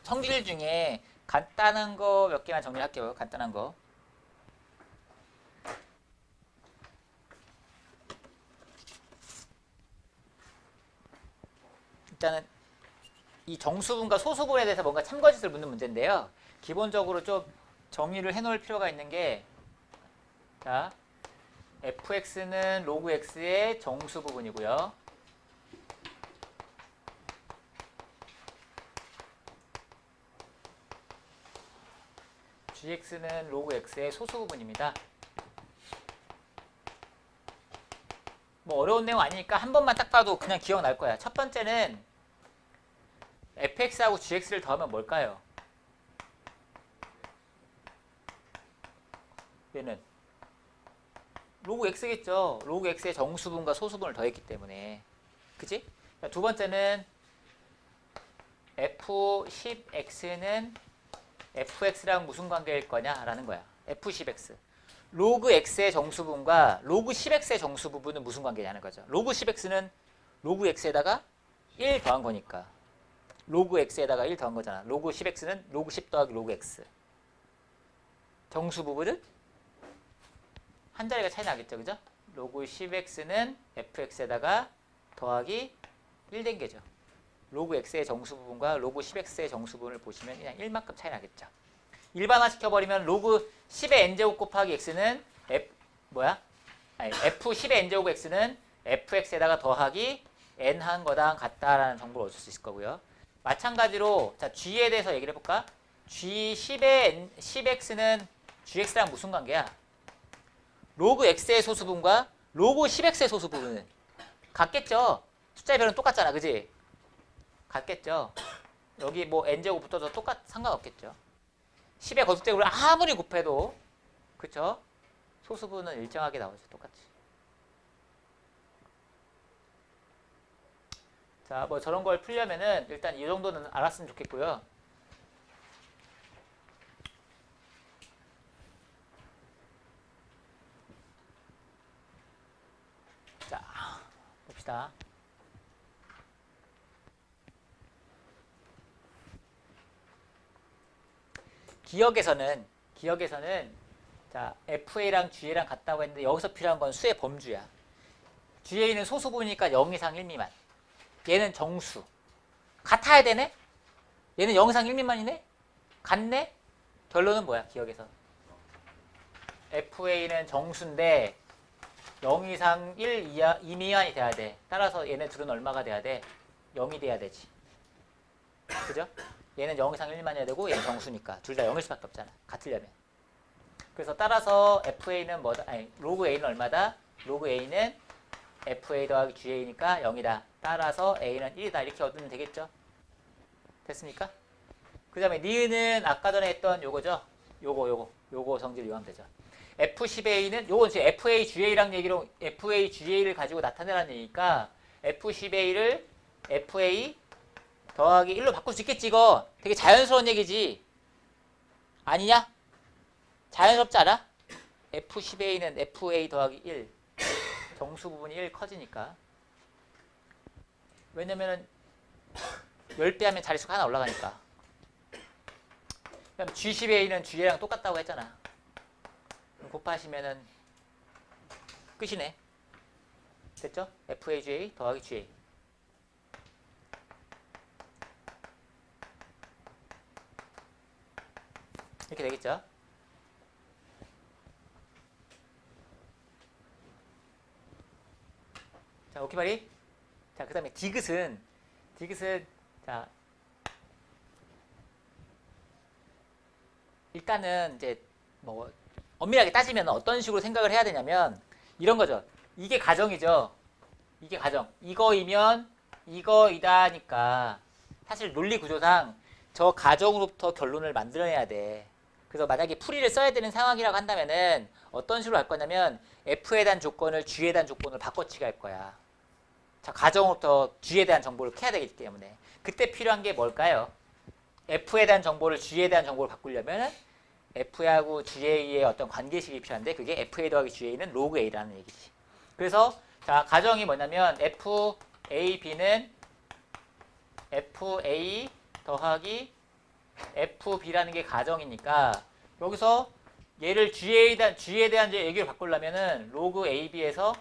성질 중에 간단한 거 몇 개만 정리할게요. 간단한 거. 일단은 이 정수분과 소수분에 대해서 뭔가 참거짓을 묻는 문제인데요. 기본적으로 좀 정의를 해놓을 필요가 있는 게, 자, fx는 로그 x의 정수 부분이고요. gx는 로그 x의 소수 부분입니다. 뭐 어려운 내용 아니니까 한 번만 딱 봐도 그냥 기억날 거야. 첫 번째는 fx하고 gx를 더하면 뭘까요? 얘는 로그 x겠죠. 로그 x의 정수분과 소수분을 더했기 때문에. 그치? 두 번째는 f10x는 fx랑 무슨 관계일 거냐라는 거야. f10x. 로그 x의 정수분과 로그 10x의 정수부분은 무슨 관계냐는 거죠. 로그 10x는 로그 x에다가 1 더한 거니까. 로그 x에다가 1 더한 거잖아. 로그 10x는 로그 10 더하기 로그 x. 정수 부분은 한 자리가 차이 나겠죠. 그죠? 로그 10x는 fx에다가 더하기 1 된 게죠. 로그 x의 정수 부분과 로그 10x의 정수 부분을 보시면 그냥 1만큼 차이 나겠죠. 일반화 시켜버리면 로그 10의 n제곱 곱하기 x는 f10의 n제곱 x는 fx에다가 더하기 n 한 거당 같다라는 정보를 얻을 수 있을 거고요. 마찬가지로 자 g에 대해서 얘기를 해볼까? g10의 10x는 gx랑 무슨 관계야? 로그 x의 소수분과 로그 10x의 소수분은 같겠죠? 숫자의 별은 똑같잖아. 그지? 같겠죠? 여기 뭐 n제곱 붙어도 상관없겠죠? 10의 거듭되고 아무리 곱해도 그쵸? 소수분은 일정하게 나오죠. 똑같이. 자, 뭐 저런 걸 풀려면은 일단 이 정도는 알았으면 좋겠고요. 자, 봅시다. 기억에서는 자, FA랑 GA랑 같다고 했는데 여기서 필요한 건 수의 범주야. GA는 소수분이니까 0 이상 1 미만. 얘는 정수. 같아야 되네? 얘는 0 이상 1 미만이네? 같네? 결론은 뭐야? 기억에서. FA는 정수인데 0 이상 1 이하 2 미만이 돼야 돼. 따라서 얘네 둘은 얼마가 돼야 돼? 0이 돼야 되지. 그죠? 얘는 0 이상 1만 해야 되고 얘는 정수니까 둘 다 0일 수밖에 없잖아. 같으려면. 그래서 따라서 FA는 뭐다? 아니, 로그 A는 얼마다? 로그 A는 FA 더하기 GA니까 0이다. 따라서 A는 1이다. 이렇게 얻으면 되겠죠? 됐습니까? 그 다음에 니은은 아까 전에 했던 요거죠? 요거 성질을 이용하면 되죠. F10A는 요건 지금 FAGA랑 얘기로 FAGA를 가지고 나타내라는 얘기니까 F10A를 FA 더하기 1로 바꿀 수 있겠지 이거. 되게 자연스러운 얘기지. 아니냐? 자연스럽지 않아? F10A는 FA 더하기 1. 정수 부분이 1 커지니까. 왜냐면은 10배 하면 자릿수가 하나 올라가니까. 그럼 G10A는 G랑 똑같다고 했잖아. 곱하시면은 끝이네. 됐죠? FAGA 더하기 GA. 이렇게 되겠죠? 자, 오케이 말이? 자, 그 다음에 디귿은 자 일단은 이제 뭐 엄밀하게 따지면 어떤 식으로 생각을 해야 되냐면 이런 거죠. 이게 가정이죠. 이게 가정. 이거이면 이거이다니까 사실 논리 구조상 저 가정으로부터 결론을 만들어내야 돼. 그래서 만약에 풀이를 써야 되는 상황이라고 한다면은 어떤 식으로 할 거냐면 F에 대한 조건을 G에 대한 조건을 바꿔치기 할 거야. 자, 가정으로부터 G에 대한 정보를 캐야 되기 때문에 그때 필요한 게 뭘까요? F에 대한 정보를 G에 대한 정보를 바꾸려면 F하고 GA의 어떤 관계식이 필요한데 그게 FA 더하기 GA는 로그 A라는 얘기지. 그래서 자, 가정이 뭐냐면 FAB는 FA 더하기 FB라는 게 가정이니까 여기서 얘를 G에 대한 얘기를 바꾸려면은 로그 AB에서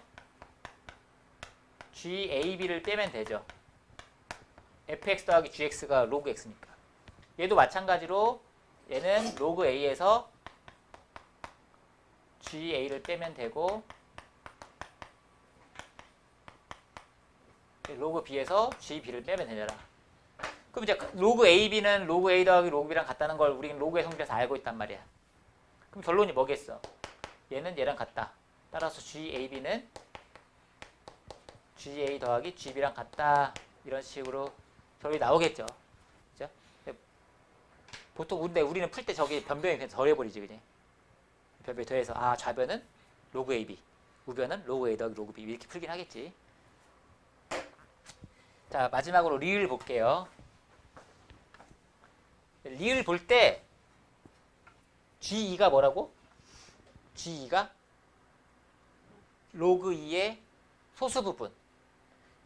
GAB를 빼면 되죠. FX 더하기 GX가 로그 X니까. 얘도 마찬가지로 얘는 로그 A에서 GA를 빼면 되고 로그 B에서 GB를 빼면 되잖아. 그럼 이제 로그 AB는 로그 A 더하기 로그 B랑 같다는 걸 우리는 로그의 성질에서 알고 있단 말이야. 그럼 결론이 뭐겠어? 얘는 얘랑 같다. 따라서 GAB는 GA 더하기 GB랑 같다. 이런 식으로 결론이 나오겠죠. 그죠? 보통 우리는 풀 때 저기 변변이 그냥 덜해버리지, 그지? 변변이 더해서 좌변은 로그 AB, 우변은 로그 A 더하기 로그 B 이렇게 풀긴 하겠지. 자, 마지막으로 리을 볼게요. 리을 볼 때 G2가 뭐라고? G2가 로그 2의 소수 부분.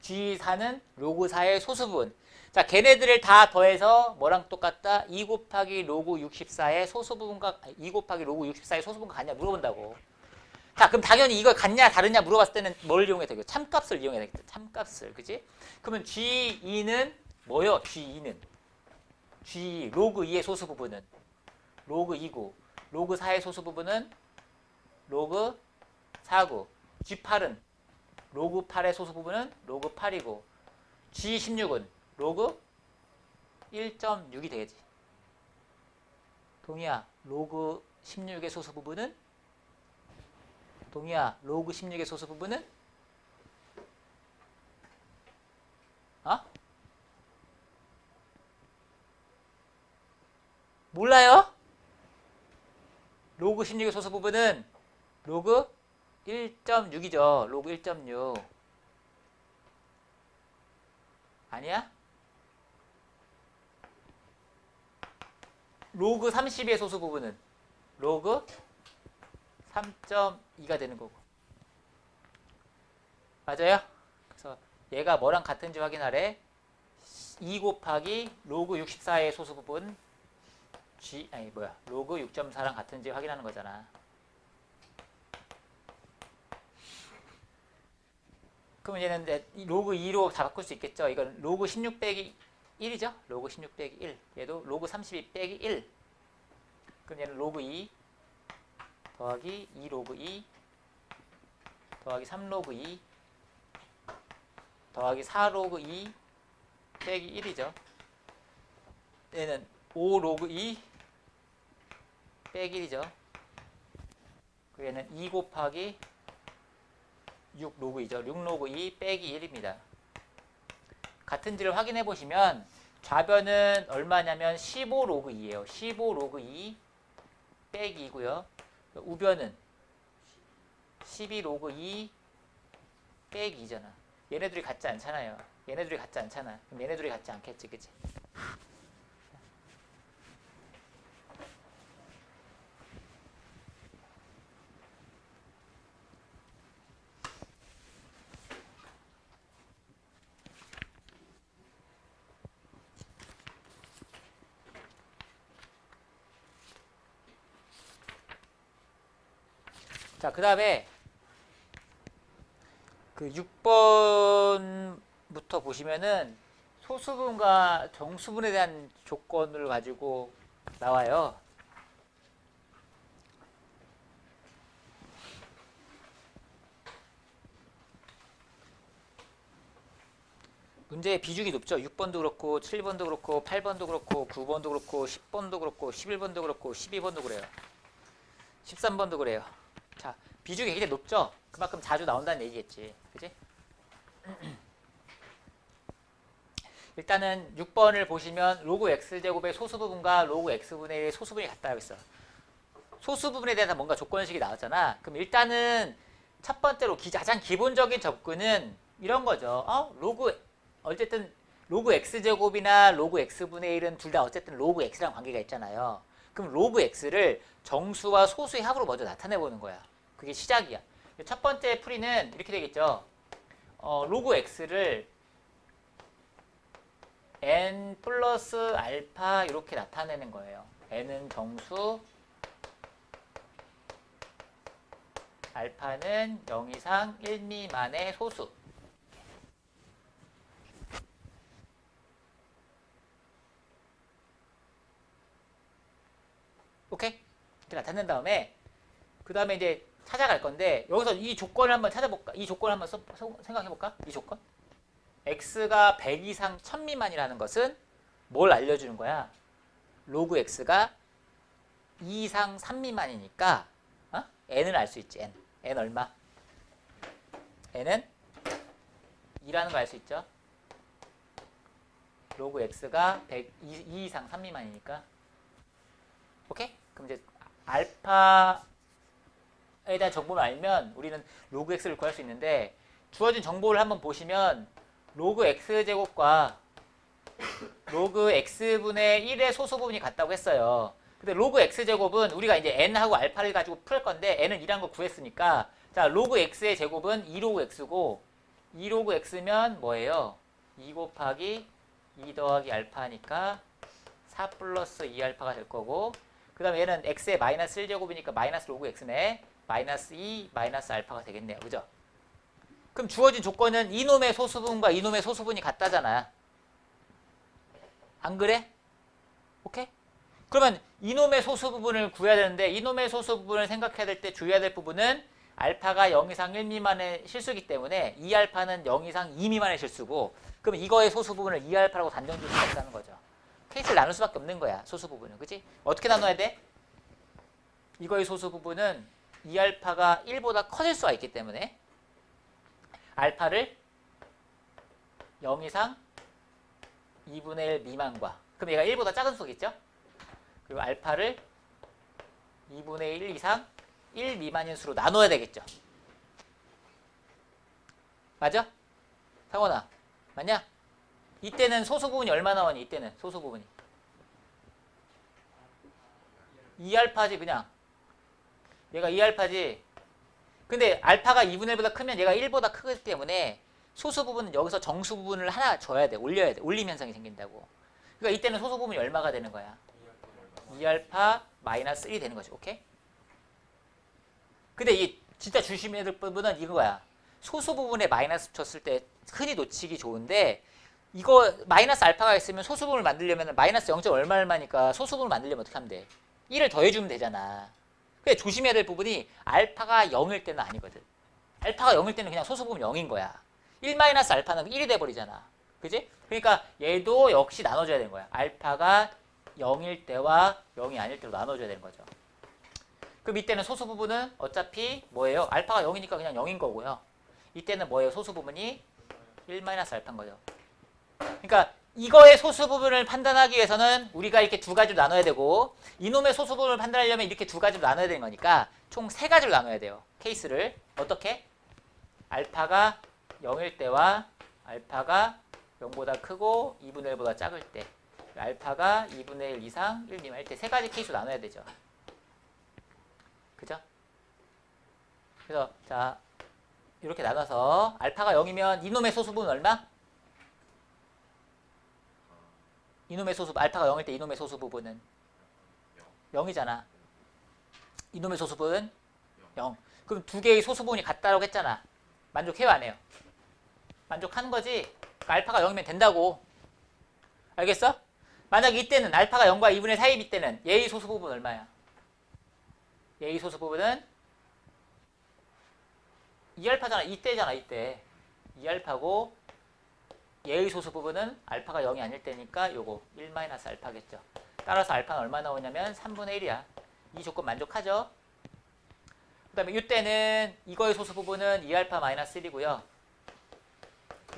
G4는 로그 4의 소수 부분. 자, 걔네들을 다 더해서 뭐랑 똑같다? 2 곱하기 로그 64의 소수 부분과 2 곱하기 로그 64의 소수 부분과 같냐 물어본다고. 자, 그럼 당연히 이걸 같냐 다르냐 물어봤을 때는 뭘 이용해야 되겠어? 참값을 이용해야 되겠다. 참값을. 그지? 그러면 G2는 뭐요? G2는 G 로그 2의 소수 부분은 로그 2고 로그 4의 소수 부분은 로그 4고 G8은 로그 8의 소수 부분은 로그 8이고 G16은 로그 1.6이 되겠지. 동희야, 로그 16의 소수 부분은? 동희야, 로그 16의 소수 부분은? 몰라요? 로그 16의 소수 부분은 로그 1.6이죠. 로그 1.6. 아니야? 로그 30의 소수 부분은 로그 3.2가 되는 거고. 맞아요? 그래서 얘가 뭐랑 같은지 확인하래. 2 곱하기 로그 64의 소수 부분 로그 6.4랑 같은지 확인하는 거잖아. 그럼 얘는 이제 로그 2로 다 바꿀 수 있겠죠. 이건 로그 16 빼기 1이죠. 로그 16 빼기 1. 얘도 로그 32 빼기 1. 그럼 얘는 로그 2 더하기 2 로그 2 더하기 3 로그 2 더하기 4 로그 2 빼기 1이죠. 얘는 5 로그 2 빼기 1이죠. 그 얘는 2 곱하기 6 로그 2죠. 6 로그 2 빼기 1입니다. 같은지를 확인해 보시면 좌변은 얼마냐면 15 로그 2예요. 15 로그 2 빼기 2고요. 우변은 12 로그 2 빼기 2잖아. 얘네들이 같지 않잖아요. 얘네들이 같지 않잖아. 그럼 얘네들이 같지 않겠지, 그치? 자, 그 다음에 그 6번부터 보시면은 소수분과 정수분에 대한 조건을 가지고 나와요. 문제의 비중이 높죠. 6번도 그렇고 7번도 그렇고 8번도 그렇고 9번도 그렇고 10번도 그렇고 11번도 그렇고 12번도 그래요. 13번도 그래요. 자, 비중이 굉장히 높죠. 그만큼 자주 나온다는 얘기겠지. 그지? 일단은 6번을 보시면 로그 x제곱의 소수부분과 로그 x분의 1의 소수분이 같다고 했어. 소수부분에 대해서 뭔가 조건식이 나왔잖아. 그럼 일단은 첫 번째로 가장 기본적인 접근은 이런 거죠. 어쨌든 로그 x제곱이나 로그 x분의 1은 둘 다 어쨌든 로그 x랑 관계가 있잖아요. 그럼 로그 x를 정수와 소수의 합으로 먼저 나타내보는 거야. 그게 시작이야. 첫 번째 풀이는 이렇게 되겠죠. 로그 x를 n 플러스 알파 이렇게 나타내는 거예요. n은 정수, 알파는 0 이상 1 미만의 소수. 오케이? 이렇게 나타낸 다음에 그 다음에 이제 찾아갈 건데 여기서 이 조건을 한번 찾아볼까? 이 조건을 한번 생각해볼까? 이 조건? x가 100 이상 1000 미만이라는 것은 뭘 알려주는 거야? 로그 x가 2 이상 3 미만이니까 n을 알 수 있지. n 얼마? n은 2라는 걸 알 수 있죠. 로그 x가 2 이상 3 미만이니까. 오케이? 그럼 이제 알파에 대한 정보를 알면 우리는 로그 x를 구할 수 있는데 주어진 정보를 한번 보시면 로그 x제곱과 로그 x분의 1의 소수부분이 같다고 했어요. 근데 로그 x제곱은 우리가 이제 n하고 알파를 가지고 풀 건데 n은 2라는 걸 구했으니까 자 로그 x의 제곱은 2로그 x고 2로그 x면 뭐예요? 2 곱하기 2 더하기 알파니까 4 플러스 2알파가 될 거고 그 다음에 얘는 x의 마이너스 1제곱이니까 마이너스 로그 x네. 마이너스 2 마이너스 알파가 되겠네요. 그죠? 그럼 주어진 조건은 이놈의 소수분과 이놈의 소수분이 같다잖아. 안 그래? 오케이? 그러면 이놈의 소수부분을 구해야 되는데 이놈의 소수부분을 생각해야 될 때 주의해야 될 부분은 알파가 0 이상 1 미만의 실수이기 때문에 2알파는 0 이상 2 미만의 실수고 그럼 이거의 소수부분을 2알파라고 단정 지을 수가 없다는 거죠. 케이스를 나눌 수밖에 없는 거야. 소수부분은. 그치? 어떻게 나눠야 돼? 이거의 소수부분은 2알파가 1보다 커질 수가 있기 때문에 알파를 0 이상 2분의 1 미만과 그럼 얘가 1보다 작은 수겠죠? 그리고 알파를 2분의 1 이상 1 미만인 수로 나눠야 되겠죠? 맞아? 상원아 맞냐? 이때는 소수부분이 얼마 나오니? 이때는 소수부분이 2알파지 그냥 얘가 2알파지 근데 알파가 2분의 1보다 크면 얘가 1보다 크기 때문에 소수 부분은 여기서 정수 부분을 하나 줘야 돼. 올려야 돼. 올림 현상이 생긴다고. 그러니까 이때는 소수 부분이 얼마가 되는 거야? 2알파 마이너스 1이 되는 거지. 오케이? 근데 이 진짜 조심해야 될 부분은 이거야. 소수 부분에 마이너스 쳤을 때 흔히 놓치기 좋은데 이거 마이너스 알파가 있으면 소수 부분을 만들려면 마이너스 0. 얼마 얼마니까 소수 부분을 만들려면 어떻게 하면 돼? 1을 더해주면 되잖아. 근데 조심해야 될 부분이 알파가 0일 때는 아니거든. 알파가 0일 때는 그냥 소수 부분 0인 거야. 1 마이너스 알파는 1이 돼버리잖아. 그지? 그러니까 얘도 역시 나눠줘야 되는 거야. 알파가 0일 때와 0이 아닐 때로 나눠줘야 되는 거죠. 그럼 이때는 소수 부분은 어차피 뭐예요? 알파가 0이니까 그냥 0인 거고요. 이때는 뭐예요? 소수 부분이 1 마이너스 알파인 거죠. 그러니까 이거의 소수 부분을 판단하기 위해서는 우리가 이렇게 두 가지로 나눠야 되고 이놈의 소수 부분을 판단하려면 이렇게 두 가지로 나눠야 되는 거니까 총 세 가지로 나눠야 돼요. 케이스를. 어떻게? 알파가 0일 때와 알파가 0보다 크고 2분의 1보다 작을 때, 알파가 2분의 1 이상 1 미만일 때 세 가지 케이스로 나눠야 되죠. 그죠? 그래서 자 이렇게 나눠서 알파가 0이면 이놈의 소수분은 얼마? 이놈의 소수 알파가 0일 때 이놈의 소수 부분은 0이잖아. 이놈의 소수분은 0. 그럼 두 개의 소수분이 같다라고 했잖아. 만족해요, 안 해요? 만족하는 거지. 그러니까 알파가 0이면 된다고. 알겠어? 만약 이때는 알파가 0과 2분의 사이일 때는 얘의 소수부분 얼마야? 얘의 소수부분은 2알파잖아. 이때잖아, 이때. 2알파고 얘의 소수부분은 알파가 0이 아닐 때니까 요거 1-알파겠죠. 따라서 알파는 얼마 나오냐면 3분의 1이야. 이 조건 만족하죠? 그 다음에 이때는 이거의 소수부분은 2알파-1이고요.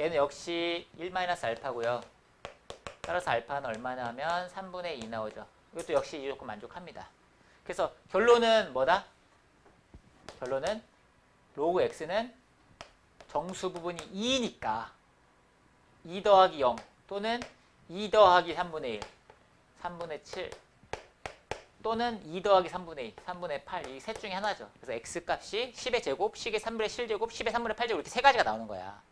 얘는 역시 1-알파고요. 따라서 알파는 얼마나 하면 3분의 2 나오죠. 이것도 역시 이 조건 만족합니다. 그래서 결론은 뭐다? 결론은 로그 x는 정수 부분이 2니까 2 더하기 0 또는 2 더하기 3분의 1, 3분의 7 또는 2 더하기 3분의 2, 3분의 8 이 셋 중에 하나죠. 그래서 x 값이 10의 제곱, 10의 3분의 7제곱, 10의 3분의 8제곱 이렇게 세 가지가 나오는 거야.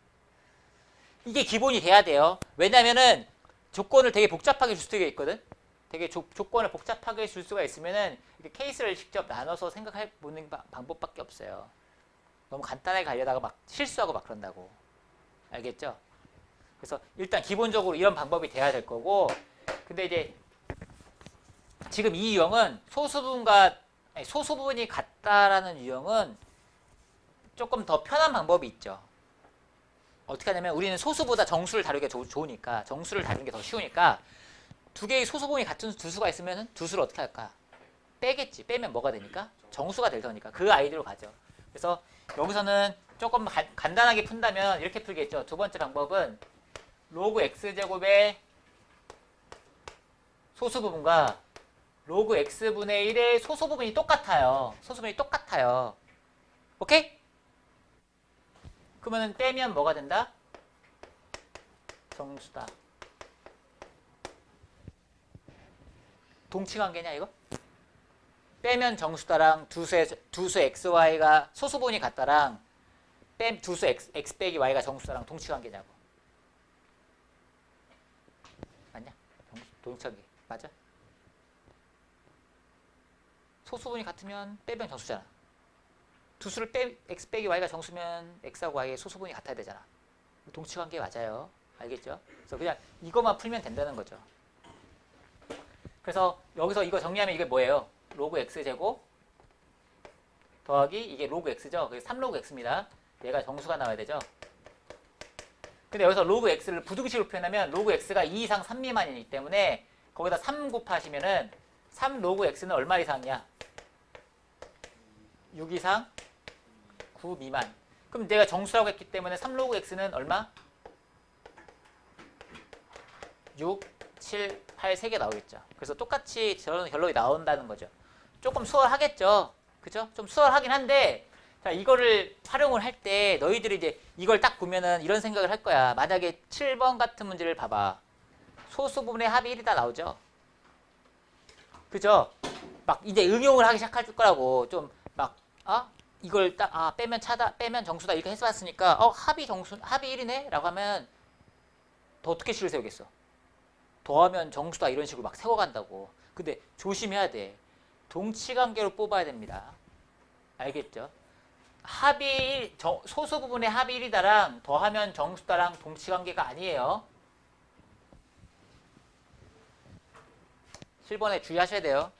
이게 기본이 돼야 돼요. 왜냐면은 조건을 되게 복잡하게 줄 수가 있거든. 되게 조건을 복잡하게 줄 수가 있으면은 이렇게 케이스를 직접 나눠서 생각해 보는 방법밖에 없어요. 너무 간단하게 가려다가 막 실수하고 막 그런다고. 알겠죠? 그래서 일단 기본적으로 이런 방법이 돼야 될 거고, 근데 이제 지금 이 유형은 소수부분이 같다라는 유형은 조금 더 편한 방법이 있죠. 어떻게 하냐면 우리는 소수보다 정수를 다루기가 좋으니까, 정수를 다루는 게 더 쉬우니까 두 개의 소수분이 같은 두 수가 있으면 두 수를 어떻게 할까? 빼겠지. 빼면 뭐가 되니까? 정수가 될 테니까. 그 아이디어로 가죠. 그래서 여기서는 조금 간단하게 푼다면 이렇게 풀겠죠. 두 번째 방법은 로그 x제곱의 소수부분과 로그 x분의 1의 소수부분이 똑같아요. 소수분이 똑같아요. 오케이? 그러면 빼면 뭐가 된다? 정수다. 동치관계냐 이거? 빼면 정수다랑 두수 xy가 소수분이 같다랑 두수 x 빼기 y가 정수다랑 동치관계냐고. 맞냐? 동치관계 맞아? 소수분이 같으면 빼면 정수잖아. 두수를 x 빼기 y가 정수면 x하고 y의 소수분이 같아야 되잖아. 동치관계 맞아요. 알겠죠? 그래서 그냥 이것만 풀면 된다는 거죠. 그래서 여기서 이거 정리하면 이게 뭐예요? 로그 x제곱 더하기 이게 로그 x죠. 그래서 3로그 x입니다. 얘가 정수가 나와야 되죠. 근데 여기서 로그 x를 부등식으로 표현하면 로그 x가 2 이상 3 미만이기 때문에 거기다 3 곱하시면은 3로그 x는 얼마 이상이야? 6 이상 9 미만. 그럼 내가 정수라고 했기 때문에 3로그 x는 얼마? 6, 7, 8, 3개 나오겠죠. 그래서 똑같이 저런 결론이 나온다는 거죠. 조금 수월하겠죠. 그죠? 좀 수월하긴 한데, 자, 이거를 활용을 할 때 너희들이 이제 이걸 딱 보면은 이런 생각을 할 거야. 만약에 7번 같은 문제를 봐봐. 소수 부분의 합이 1이다 나오죠. 그죠? 막 이제 응용을 하기 시작할 거라고. 좀 막, 이걸 딱, 빼면 차다, 빼면 정수다 이렇게 해봤으니까, 합이 1이네? 라고 하면 더 어떻게 식을 세우겠어? 더하면 정수다 이런 식으로 막 세워간다고. 근데 조심해야 돼. 동치관계로 뽑아야 됩니다. 알겠죠? 소수 부분의 합이 1이다랑 더하면 정수다랑 동치관계가 아니에요. 7번에 주의하셔야 돼요.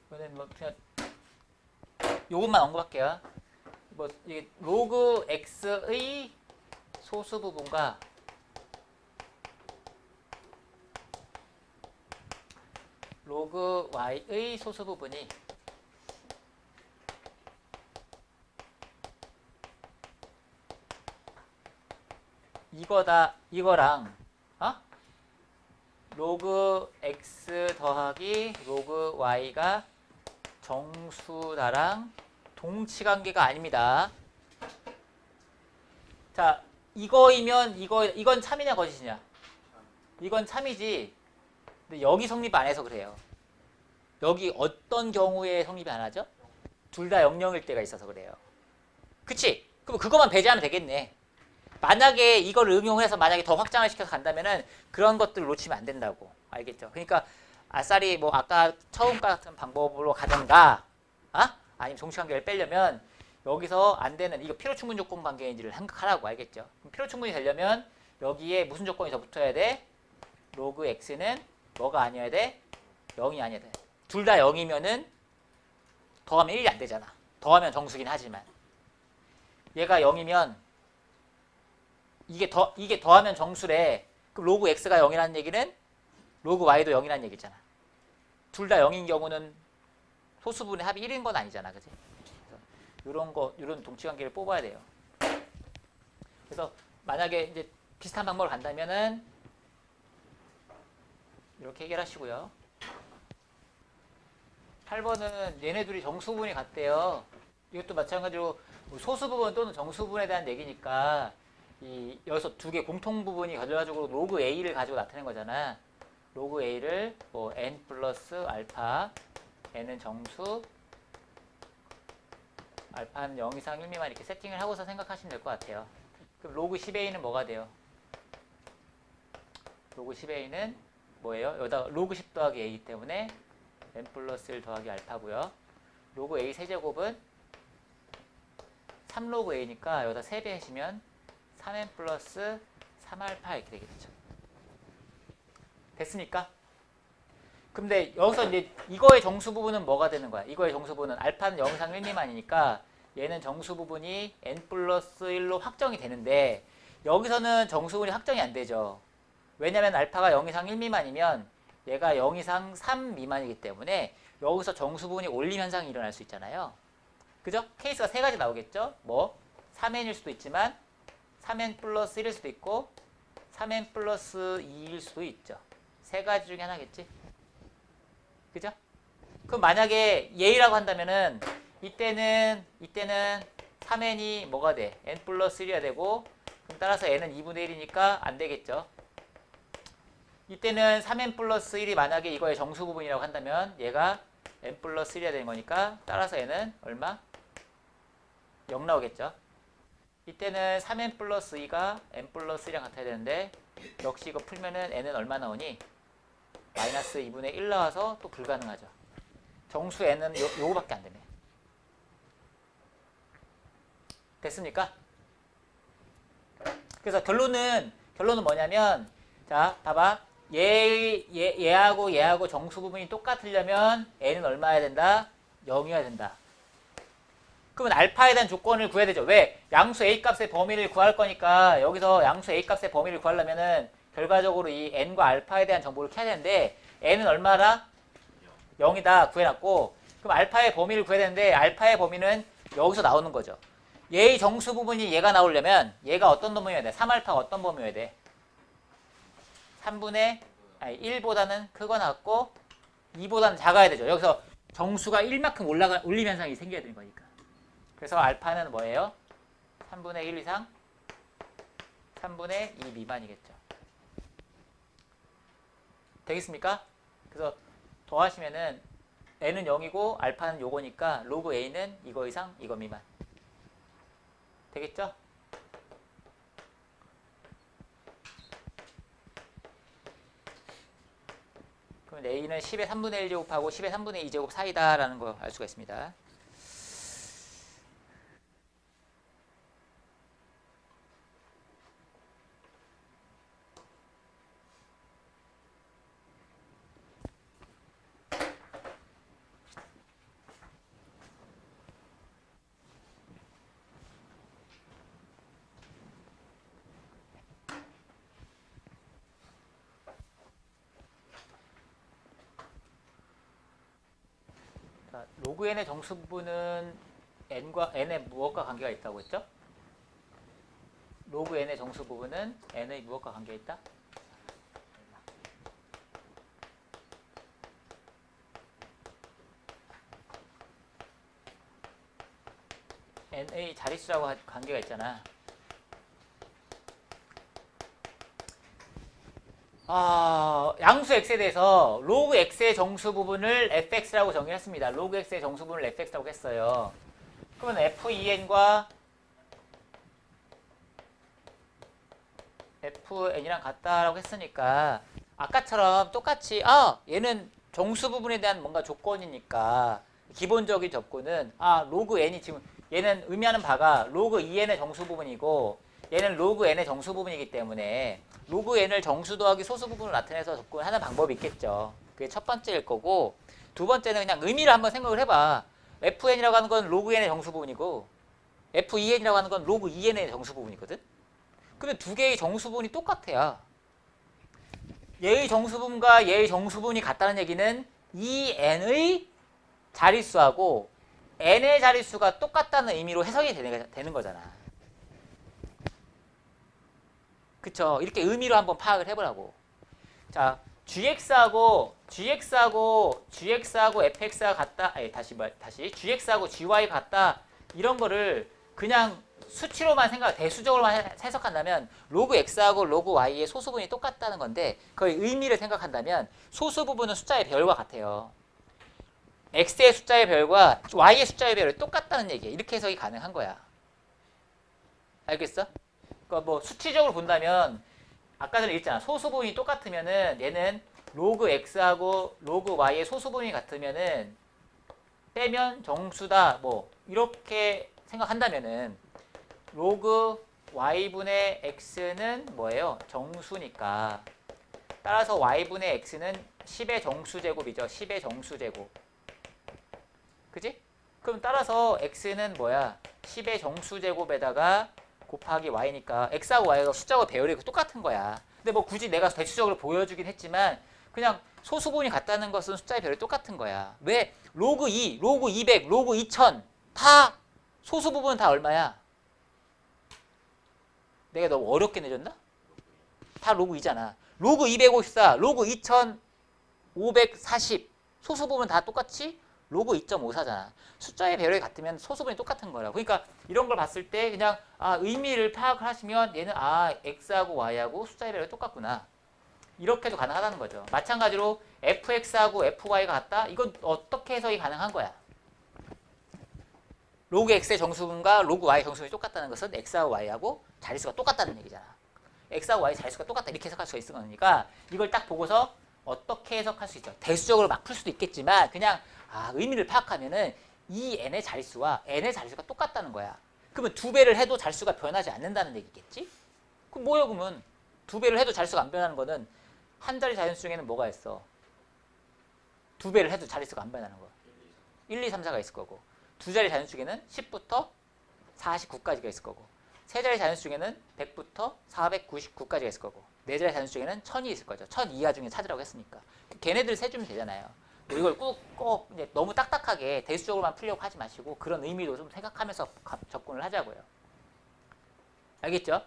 이번엔 뭐 그냥 요것만 언급할게요. 뭐 이게 로그 x의 소수 부분과 로그 y의 소수 부분이 이거랑 로그 x 더하기 로그 y가 정수다랑 동치관계가 아닙니다. 자, 이거이면 이건 참이냐 거짓이냐? 이건 참이지. 근데 여기 성립 안 해서 그래요. 여기 어떤 경우에 성립이 안 하죠? 둘 다 0,0일 때가 있어서 그래요. 그치? 그럼 그것만 배제하면 되겠네. 만약에 이걸 응용해서 만약에 더 확장을 시켜서 간다면은 그런 것들을 놓치면 안 된다고. 알겠죠? 그러니까 아싸리 뭐 아까 처음 같은 방법으로 가든가, 아니면 동시관계를 빼려면 여기서 안 되는 이거 필요충분 조건 관계인지를 생각하라고. 알겠죠? 그럼 필요충분이 되려면 여기에 무슨 조건이 더 붙어야 돼? 로그 x는 뭐가 아니어야 돼? 0이 아니어야 돼. 둘 다 0이면은 더하면 1이 안 되잖아. 더하면 정수긴 하지만 얘가 0이면 이게 더하면 정수래. 그럼 로그 x가 0이라는 얘기는 로그 y도 0이라는 얘기잖아. 둘 다 0인 경우는 소수분의 합이 1인 건 아니잖아. 그치? 이런 동치관계를 뽑아야 돼요. 그래서 만약에 이제 비슷한 방법을 간다면은 이렇게 해결하시고요. 8번은 얘네 둘이 정수분이 같대요. 이것도 마찬가지로 소수부분 또는 정수분에 대한 얘기니까 여기서 두 개 공통 부분이 결과적으로 로그 a를 가지고 나타낸 거잖아. 로그 a를 뭐 n 플러스 알파, n은 정수, 알파는 0 이상 1 미만 이렇게 세팅을 하고서 생각하시면 될 것 같아요. 그럼 로그 10a는 뭐가 돼요? 로그 10a는 뭐예요? 여기다 로그 10 더하기 a이기 때문에 n 플러스 1 더하기 알파고요. 로그 a 세제곱은 3로그 a니까 여기다 3배 하시면 3n 플러스 3알파 이렇게 되겠죠. 됐습니까? 근데 여기서 이제 이거의 정수 부분은 뭐가 되는 거야? 이거의 정수 부분은 알파는 0 이상 1 미만이니까 얘는 정수 부분이 n 플러스 1로 확정이 되는데 여기서는 정수 부분이 확정이 안 되죠. 왜냐면 알파가 0 이상 1 미만이면 얘가 0 이상 3 미만이기 때문에 여기서 정수 부분이 올림 현상이 일어날 수 있잖아요. 그죠? 케이스가 세 가지 나오겠죠? 뭐 3n일 수도 있지만 3n 플러스 1일 수도 있고 3n 플러스 2일 수도 있죠. 세 가지 중에 하나겠지? 그죠? 그럼 만약에 예라고 한다면은 이때는 3n이 뭐가 돼? n 플러스 1이야 되고 그럼 따라서 n은 2분의 1이니까 안 되겠죠. 이때는 3n 플러스 1이 만약에 이거의 정수 부분이라고 한다면 얘가 n 플러스 1이야 되는 거니까 따라서 n은 얼마? 0 나오겠죠. 이때는 3n 플러스 2가 n 플러스 1이랑 같아야 되는데 역시 이거 풀면은 n은 얼마 나오니? 마이너스 2분의 1 나와서 또 불가능하죠. 정수 n은 요거밖에 안 되네. 됐습니까? 그래서 결론은 뭐냐면 자 봐봐 얘하고 정수 부분이 똑같으려면 n은 얼마여야 된다? 0이어야 된다. 그러면 알파에 대한 조건을 구해야 되죠. 왜? 양수 a 값의 범위를 구할 거니까 여기서 양수 a 값의 범위를 구하려면은 결과적으로 이 n과 알파에 대한 정보를 캐야 되는데 n은 얼마다? 0이다 구해놨고 그럼 알파의 범위를 구해야 되는데 알파의 범위는 여기서 나오는 거죠. 얘의 정수 부분이 얘가 나오려면 얘가 어떤 범위여야 돼? 3알파가 어떤 범위여야 돼? 1보다는 크거나 같고 2보다는 작아야 되죠. 여기서 정수가 1만큼 올림 현상이 생겨야 되는 거니까. 그래서 알파는 뭐예요? 3분의 1 이상 3분의 2 미만이겠죠. 되겠습니까? 그래서 더하시면은 n은 0이고 알파는 요거니까 로그 a는 이거 이상 이거 미만. 되겠죠? 그럼 a는 10의 3분의 1제곱하고 10의 3분의 2제곱 사이다라는 거 알 수가 있습니다. 로그 n의 정수 부분은 n의 무엇과 관계가 있다고 했죠? 로그 n의 정수 부분은 n의 무엇과 관계가 있다? n의 자릿수라고 관계가 있잖아. 양수 x에 대해서 로그 x의 정수 부분을 fx라고 정의했습니다. 로그 x의 정수 부분을 fx라고 했어요. 그러면 f2n과 fn이랑 같다라고 했으니까 아까처럼 똑같이 얘는 정수 부분에 대한 뭔가 조건이니까 기본적인 조건은 로그 n이 지금 얘는 의미하는 바가 로그 2n의 정수 부분이고 얘는 로그 n의 정수 부분이기 때문에 로그 n을 정수 더하기 소수 부분으로 나타내서 접근하는 방법이 있겠죠. 그게 첫 번째일 거고 두 번째는 그냥 의미를 한번 생각을 해봐. fn이라고 하는 건 로그 n의 정수 부분이고 f2n이라고 하는 건 로그 2n의 정수 부분이거든. 근데 두 개의 정수 부분이 똑같아요. 얘의 정수 부분과 얘의 정수 부분이 같다는 얘기는 이 n의 자릿수하고 n의 자릿수가 똑같다는 의미로 해석이 되는 거잖아. 그쵸? 이렇게 의미로 한번 파악을 해보라고. 자, gx하고 fx가 같다. 다시 gx하고 gy가 같다. 이런 거를 그냥 수치로만 대수적으로만 해석한다면 로그 x하고 로그 y의 소수 부분이 똑같다는 건데 거의 의미를 생각한다면 소수 부분은 숫자의 별과 같아요. x의 숫자의 별과 y의 숫자의 별이 똑같다는 얘기야. 이렇게 해석이 가능한 거야. 알겠어? 그러니까 뭐 수치적으로 본다면 아까 전에 얘기했잖아. 소수 부분이 똑같으면은 얘는 로그 x하고 로그 y의 소수 부분이 같으면은 빼면 정수다. 뭐 이렇게 생각한다면은 로그 y분의 x는 뭐예요? 정수니까. 따라서 y분의 x는 10의 정수제곱이죠. 10의 정수제곱. 그지? 그럼 따라서 x는 뭐야? 10의 정수제곱에다가 곱하기 y니까 x하고 y가 숫자와 배열이 똑같은 거야. 근데 뭐 굳이 내가 대수적으로 보여주긴 했지만 그냥 소수분이 같다는 것은 숫자의 배열이 똑같은 거야. 왜? 로그 2, 로그 200, 로그 2000 다 소수 부분은 다 얼마야? 내가 너무 어렵게 내줬나? 다 로그 2잖아. 로그 254, 로그 2540 소수 부분 다 똑같이 로그 2.54잖아. 숫자의 배열이 같으면 소수분이 똑같은 거라고. 그러니까 이런 걸 봤을 때 그냥 의미를 파악을 하시면 얘는 x하고 y하고 숫자의 배열이 똑같구나. 이렇게도 가능하다는 거죠. 마찬가지로 fx하고 fy가 같다? 이건 어떻게 해석이 가능한 거야? 로그 x의 정수분과 로그 y의 정수분이 똑같다는 것은 x하고 y하고 자릿수가 똑같다는 얘기잖아. x하고 y 자릿수가 똑같다 이렇게 해석할 수가 있는 거니까 이걸 딱 보고서 어떻게 해석할 수 있죠? 대수적으로 막 풀 수도 있겠지만 그냥 의미를 파악하면은 이 n의 자릿수와 n의 자릿수가 똑같다는 거야. 그러면 두 배를 해도 자릿수가 변하지 않는다는 얘기겠지? 그럼 뭐야 그러면 두 배를 해도 자릿수가 안 변하는 거는 한 자리 자연수 중에는 뭐가 있어? 두 배를 해도 자릿수가 안 변하는 거. 1, 2, 3, 4가 있을 거고 두 자리 자연수 중에는 10부터 49까지가 있을 거고 세 자리 자연수 중에는 100부터 499까지가 있을 거고 네 자리 자연수 중에는 1000이 있을 거죠. 1000 이하 중에 찾으라고 했으니까 걔네들 세주면 되잖아요. 뭐 이걸 꼭 이제 너무 딱딱하게 대수적으로만 풀려고 하지 마시고 그런 의미도 좀 생각하면서 접근을 하자고요. 알겠죠?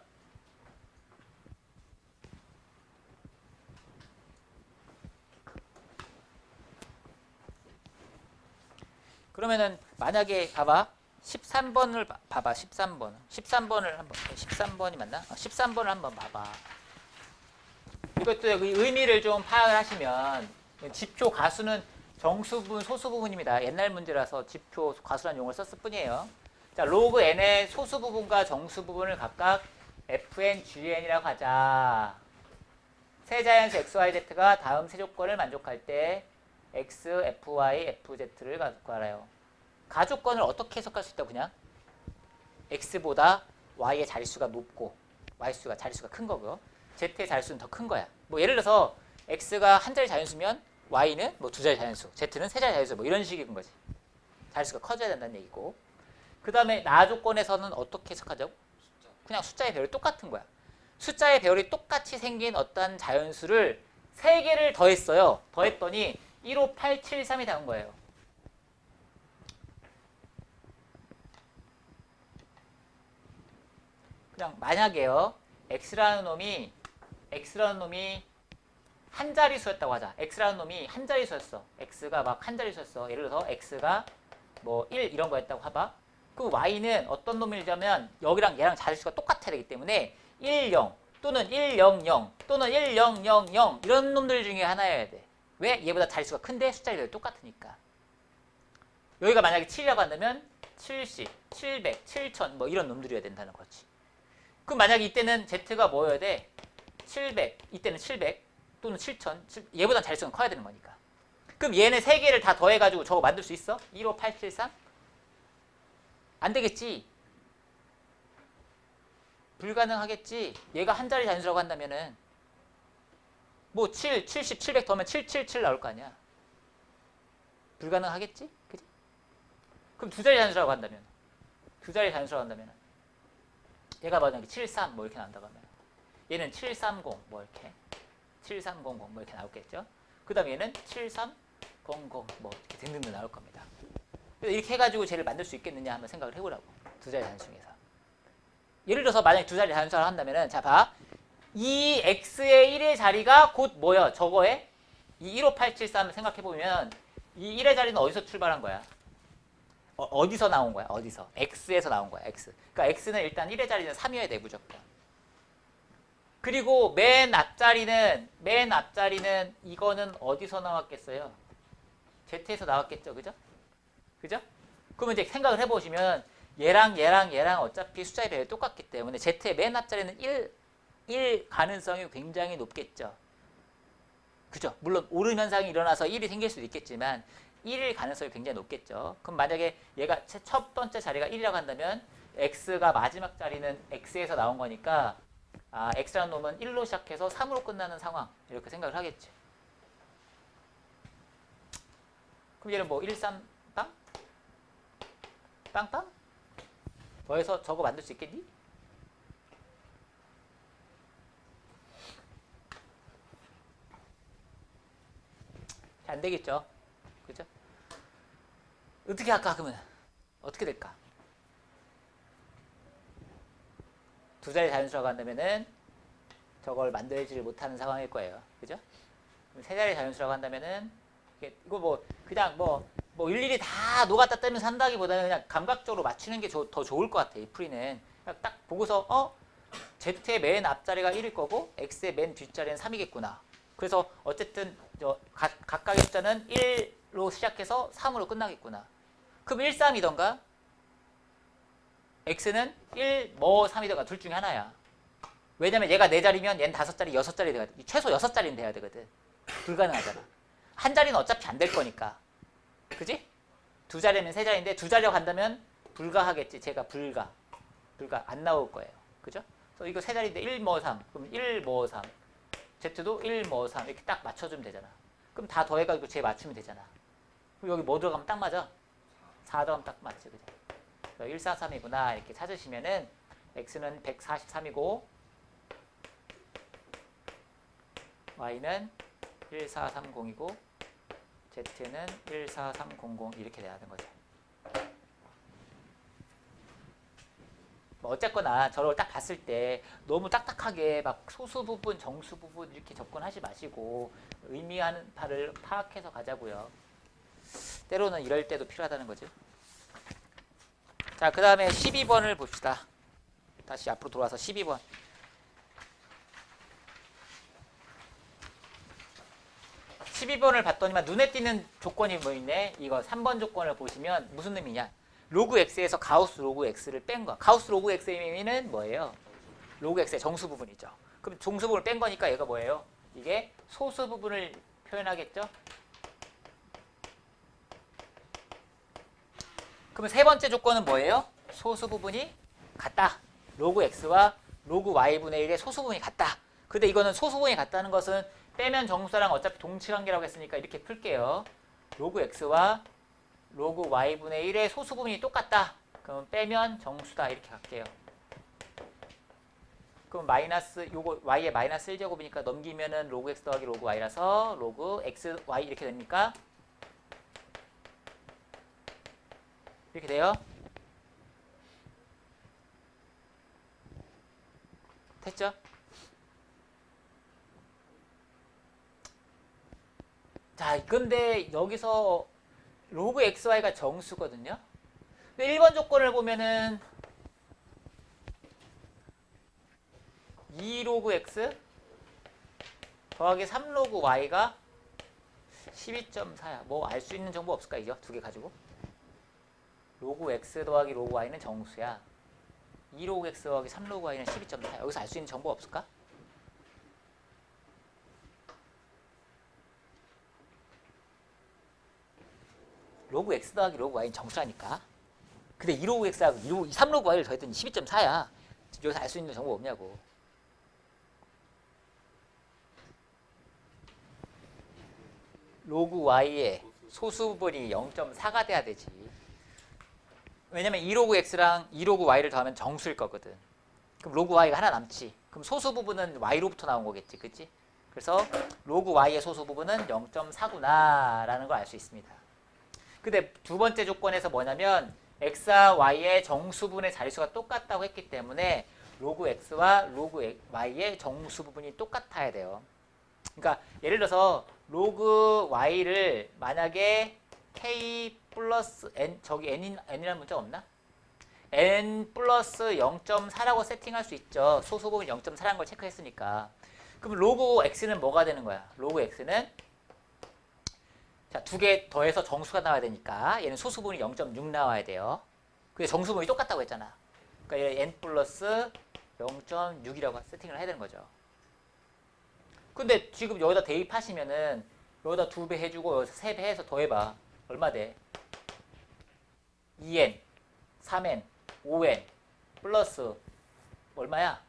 그러면은 만약에 봐봐 13번을 봐봐 13번을 한번 13번이 맞나? 13번을 한번 봐봐. 이것도 의미를 좀 파악을 하시면 지표 가수는 정수분 소수부분입니다. 옛날 문제라서 지표 가수라는 용어를 썼을 뿐이에요. 자, 로그 n의 소수부분과 정수부분을 각각 fn, gn이라고 하자. 세 자연수 x, y, z가 다음 세 조건을 만족할 때 x, fy, fz를 알아요. 가조건을 어떻게 해석할 수 있다고 그냥? x보다 y의 자릿수가 높고 y수가 자릿수가 큰 거고요. z의 자릿수는 더 큰 거야. 뭐 예를 들어서 x가 한 자리 자연수면 y는 뭐 두 자리 자연수, z는 세 자리 자연수 뭐 이런 식인 거지. 자릿수가 커져야 된다는 얘기고. 그 다음에 나 조건에서는 어떻게 해석하자고? 그냥 숫자의 배열이 똑같은 거야. 숫자의 배열이 똑같이 생긴 어떤 자연수를 3개를 더했어요. 더했더니 15873이 나온 거예요. 그냥 만약에요. x라는 놈이 한 자릿수였다고 하자. x라는 놈이 한 자릿수였어. x가 막 한 자릿수였어. 예를 들어서 x가 뭐 1 이런 거였다고 해봐. 그 y는 어떤 놈이냐면 여기랑 얘랑 자릿수가 똑같아야 되기 때문에 1, 0 또는 1, 0, 0 또는 1, 0, 0, 0 이런 놈들 중에 하나여야 돼. 왜? 얘보다 자릿수가 큰데 숫자들이 똑같으니까. 여기가 만약에 7이라고 한다면 70, 700, 7000 뭐 이런 놈들이어야 된다는 거지. 그럼 만약에 이때는 z가 뭐여야 돼? 700, 이때는 700 또는 7000 얘보다 자릿수가 커야 되는 거니까. 그럼 얘네 세 개를 다 더해가지고 저거 만들 수 있어? 15873? 안 되겠지. 불가능하겠지. 얘가 한 자리 자연수라고 한다면은 뭐 7, 70, 700 더하면 777 나올 거 아니야. 불가능하겠지? 그지? 그럼 두 자리 자연수라고 한다면 두 자리 자연수라고 한다면 얘가 만약에 73 뭐 이렇게 나온다고 하면 얘는 730 뭐 이렇게 7300 뭐 이렇게 나오겠죠. 그 다음에 얘는 7300 뭐 이렇게 등등등 나올 겁니다. 그래서 이렇게 해가지고 쟤를 만들 수 있겠느냐 한번 생각을 해보라고. 두 자리 단수 중에서. 예를 들어서 만약에 두 자리 단수를 한다면은 자 봐. 이 x의 1의 자리가 곧 뭐야? 저거에 이 15873을 생각해보면 이 1의 자리는 어디서 출발한 거야? 어디서 나온 거야? 어디서? x에서 나온 거야. x. 그러니까 x는 일단 1의 자리는 3이어야 돼 무조건. 그리고 맨 앞자리는 이거는 어디서 나왔겠어요? z에서 나왔겠죠. 그죠? 그죠? 그러면 이제 생각을 해보시면 얘랑 어차피 숫자의 배열이 똑같기 때문에 z의 맨 앞자리는 1 가능성이 굉장히 높겠죠. 그죠? 물론 오름 현상이 일어나서 1이 생길 수도 있겠지만 1일 가능성이 굉장히 높겠죠. 그럼 만약에 얘가 첫 번째 자리가 1이라고 한다면 x가 마지막 자리는 x에서 나온 거니까 x라는 놈은 1로 시작해서 3으로 끝나는 상황 이렇게 생각을 하겠지. 그럼 얘는 뭐 1, 3 빵? 빵빵? 더해서 저거 만들 수 있겠니? 잘 안 되겠죠. 그죠? 어떻게 할까 그러면? 어떻게 될까? 두 자리 자연수라고 한다면은 저걸 만들지를 못하는 상황일 거예요. 그죠? 세 자리 자연수라고 한다면은 이거 뭐 그냥 뭐 일일이 다 녹았다 떼면서 한다기보다는 그냥 감각적으로 맞추는 게 더 좋을 것 같아. 이 풀이는 그냥 딱 보고서 z의 맨 앞자리가 1일 거고 x의 맨 뒷자리는 3이겠구나. 그래서 어쨌든 각각의 숫자는 1로 시작해서 3으로 끝나겠구나. 그럼 1, 3이던가 x는 1, 뭐 3이던가 둘 중에 하나야. 왜냐면 얘가 4자리면 얘는 5자리, 6자리 돼야 돼. 최소 6자리는 돼야 되거든. 불가능하잖아. 한 자리는 어차피 안 될 거니까. 그지? 두 자리면 세 자리인데 두 자리로 간다면 불가하겠지. 제가 불가 안 나올 거예요. 그죠? 그래서 이거 세 자리인데 1, 뭐 3. 그럼 1, 뭐 3. z도 1, 뭐 3. 이렇게 딱 맞춰주면 되잖아. 그럼 다 더해가지고 제 맞추면 되잖아. 그럼 여기 뭐 들어가면 딱 맞아? 4 들어가면 딱 맞지. 그죠? 143이구나. 이렇게 찾으시면은 x는 143이고 y는 1430이고 z는 14300 이렇게 돼야 하는 거죠. 뭐 어쨌거나 저를 딱 봤을 때 너무 딱딱하게 막 소수 부분, 정수 부분 이렇게 접근하지 마시고 의미하는 바를 파악해서 가자고요. 때로는 이럴 때도 필요하다는 거죠. 자, 그 다음에 12번을 봅시다. 다시 앞으로 돌아와서 12번. 12번을 봤더니만 눈에 띄는 조건이 뭐 있네. 이거 3번 조건을 보시면 무슨 의미냐. 로그 x에서 가우스 로그 x를 뺀 거. 가우스 로그 x의 의미는 뭐예요? 로그 x의 정수 부분이죠. 그럼 정수 부분을 뺀 거니까 얘가 뭐예요? 이게 소수 부분을 표현하겠죠? 그러면 세 번째 조건은 뭐예요? 소수 부분이 같다. 로그 x와 로그 y분의 1의 소수 부분이 같다. 근데 이거는 소수 부분이 같다는 것은 빼면 정수랑 어차피 동치관계라고 했으니까 이렇게 풀게요. 로그 x와 로그 y분의 1의 소수 부분이 똑같다. 그럼 빼면 정수다. 이렇게 갈게요. 그럼 마이너스 요거 y의 마이너스 1제곱이니까 넘기면은 로그 x 더하기 로그 y라서 로그 x y 이렇게 됩니까? 이렇게 돼요? 됐죠? 자, 근데 여기서 로그 xy가 정수거든요. 1번 조건을 보면은 2로그 x 더하기 3로그 y가 12.4야. 뭐 알 수 있는 정보 없을까? 이죠? 두 개 가지고. 로그 x 더하기 로그 y는 정수야. 2로그 x 더하기 3로그 y는 12.4야. 여기서 알 수 있는 정보 없을까? 로그 x 더하기 로그 y는 정수라니까. 근데 2로그 x하고 3로그 y를 더했더니 12.4야. 여기서 알 수 있는 정보 없냐고. 로그 y의 소수 부분이 0.4가 돼야 되지. 왜냐면 2로그 x랑 2로그 y를 더하면 정수일 거거든. 그럼 로그 y가 하나 남지. 그럼 소수 부분은 y로부터 나온 거겠지. 그치? 그래서 로그 y의 소수 부분은 0.4구나 라는 걸 알 수 있습니다. 근데 두 번째 조건에서 뭐냐면 x와 y의 정수분의 자릿수가 똑같다고 했기 때문에 로그 x와 로그 y의 정수 부분이 똑같아야 돼요. 그러니까 예를 들어서 로그 y를 만약에 k 플러스 n, 저기 n이라는 문자가 없나? n 플러스 0.4라고 세팅할 수 있죠. 소수 부분 0.4라는 걸 체크했으니까. 그럼 로그 x는 뭐가 되는 거야? 로그 x는 자, 두 개 더해서 정수가 나와야 되니까 얘는 소수 부분이 0.6 나와야 돼요. 그게 정수 부분이 똑같다고 했잖아. 그러니까 얘 n 플러스 0.6이라고 세팅을 해야 되는 거죠. 근데 지금 여기다 대입하시면은 여기다 2배 해주고 여기서 3배 해서 더해봐. 얼마 돼? 2n, 3n, 5n 플러스 얼마야?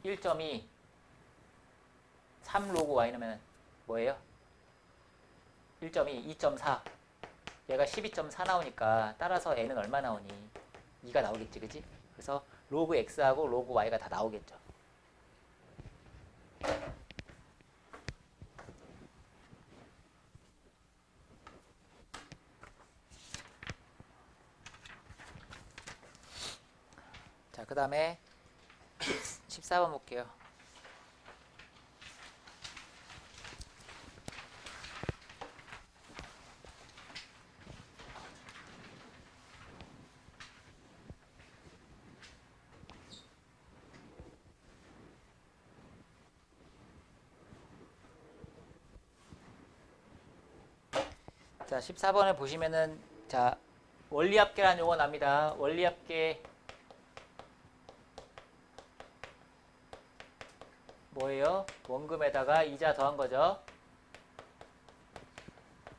1.2 3 로그 y는 뭐예요? 1.2, 2.4 얘가 12.4 나오니까 따라서 n은 얼마 나오니? 2가 나오겠지, 그치? 그래서 로그 x하고 로그 y가 다 나오겠죠. 자, 그 다음에 14번 볼게요. 자, 14번을 보시면은 자, 원리합계라는 용어 납니다. 원리합계 뭐예요? 원금에다가 이자 더한 거죠.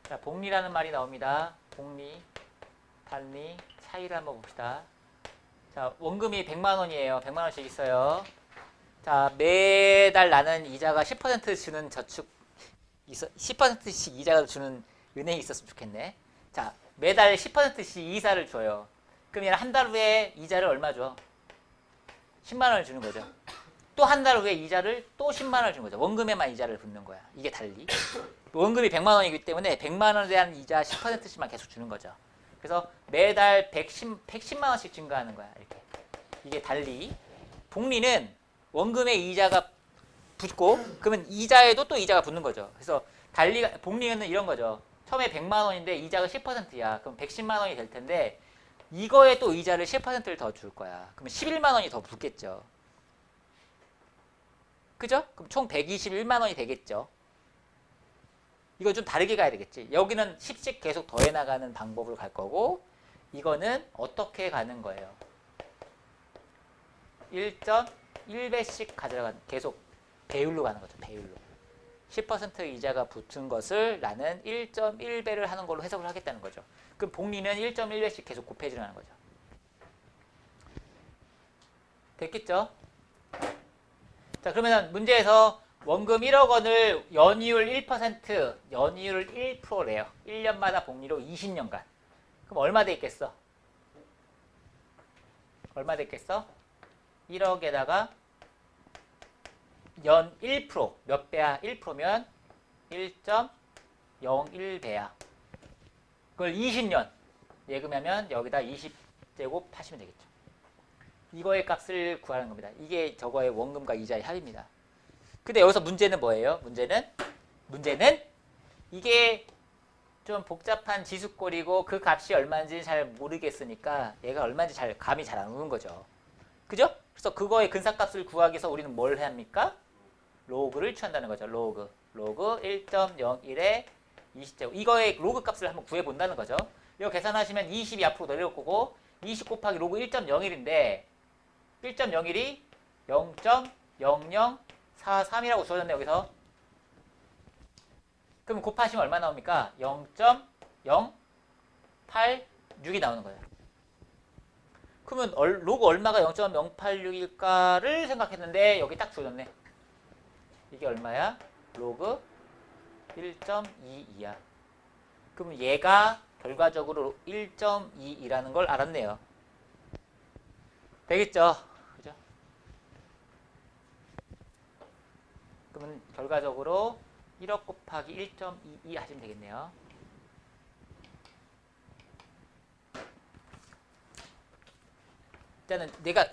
자, 복리라는 말이 나옵니다. 복리, 단리, 차이를 한번 봅시다. 자, 원금이 100만 원이에요. 100만 원씩 있어요. 자, 매달 나는 이자가 10% 주는 저축 10%씩 이자를 주는 은행이 있었으면 좋겠네. 자, 매달 10%씩 이자를 줘요. 그럼 얘는 한 달 후에 이자를 얼마 줘? 10만 원을 주는 거죠. 또 한 달 후에 이자를 또 10만 원을 주는 거죠. 원금에만 이자를 붓는 거야. 이게 달리. 원금이 100만 원이기 때문에 100만 원에 대한 이자 10%씩만 계속 주는 거죠. 그래서 매달 110만 원씩 증가하는 거야. 이렇게. 이게 달리. 복리는 원금에 이자가 붙고 그러면 이자에도 또 이자가 붙는 거죠. 그래서 달리가 복리는 이런 거죠. 처음에 100만 원인데 이자가 10%야. 그럼 110만 원이 될 텐데 이거에 또 이자를 10%를 더 줄 거야. 그러면 11만 원이 더 붙겠죠. 그죠? 그럼 총 121만 원이 되겠죠. 이거 좀 다르게 가야 되겠지. 여기는 10씩 계속 더해 나가는 방법으로 갈 거고 이거는 어떻게 가는 거예요? 1.1배씩 가져가는 계속 배율로 가는 거죠. 배율로. 10% 이자가 붙은 것을 나는 1.1배를 하는 걸로 해석을 하겠다는 거죠. 그럼 복리는 1.1배씩 계속 곱해지는 거죠. 됐겠죠? 자, 그러면 문제에서 원금 1억 원을 연이율 1%, 연이율 1%래요. 1년마다 복리로 20년간. 그럼 얼마 돼 있겠어? 얼마 됐겠어? 1억에다가 연 1%. 몇 배야? 1%면 1.01배야. 그걸 20년 예금하면 여기다 20제곱 하시면 되겠죠. 이거의 값을 구하는 겁니다. 이게 저거의 원금과 이자의 합입니다. 근데 여기서 문제는 뭐예요? 문제는 이게 좀 복잡한 지수꼴이고 그 값이 얼마인지 잘 모르겠으니까 얘가 얼마인지 잘 감이 잘 안 오는 거죠. 그죠? 그래서 그거의 근사값을 구하기 위해서 우리는 뭘 해야 합니까? 로그를 취한다는 거죠. 로그 1.01에 20제곱. 이거의 로그 값을 한번 구해본다는 거죠. 이거 계산하시면 20이 앞으로 내려올 거고 20 곱하기 로그 1.01인데 1.01이 0.0043이라고 주어졌네 여기서. 그럼 곱하시면 얼마 나옵니까? 0.086이 나오는 거예요. 그러면 로그 얼마가 0.086일까를 생각했는데 여기 딱 주어졌네. 이게 얼마야? 로그 1.22야. 그럼 얘가 결과적으로 1.22라는 걸 알았네요. 되겠죠? 그죠? 그러면 결과적으로 1억 곱하기 1.22 하시면 되겠네요. 일단은 내가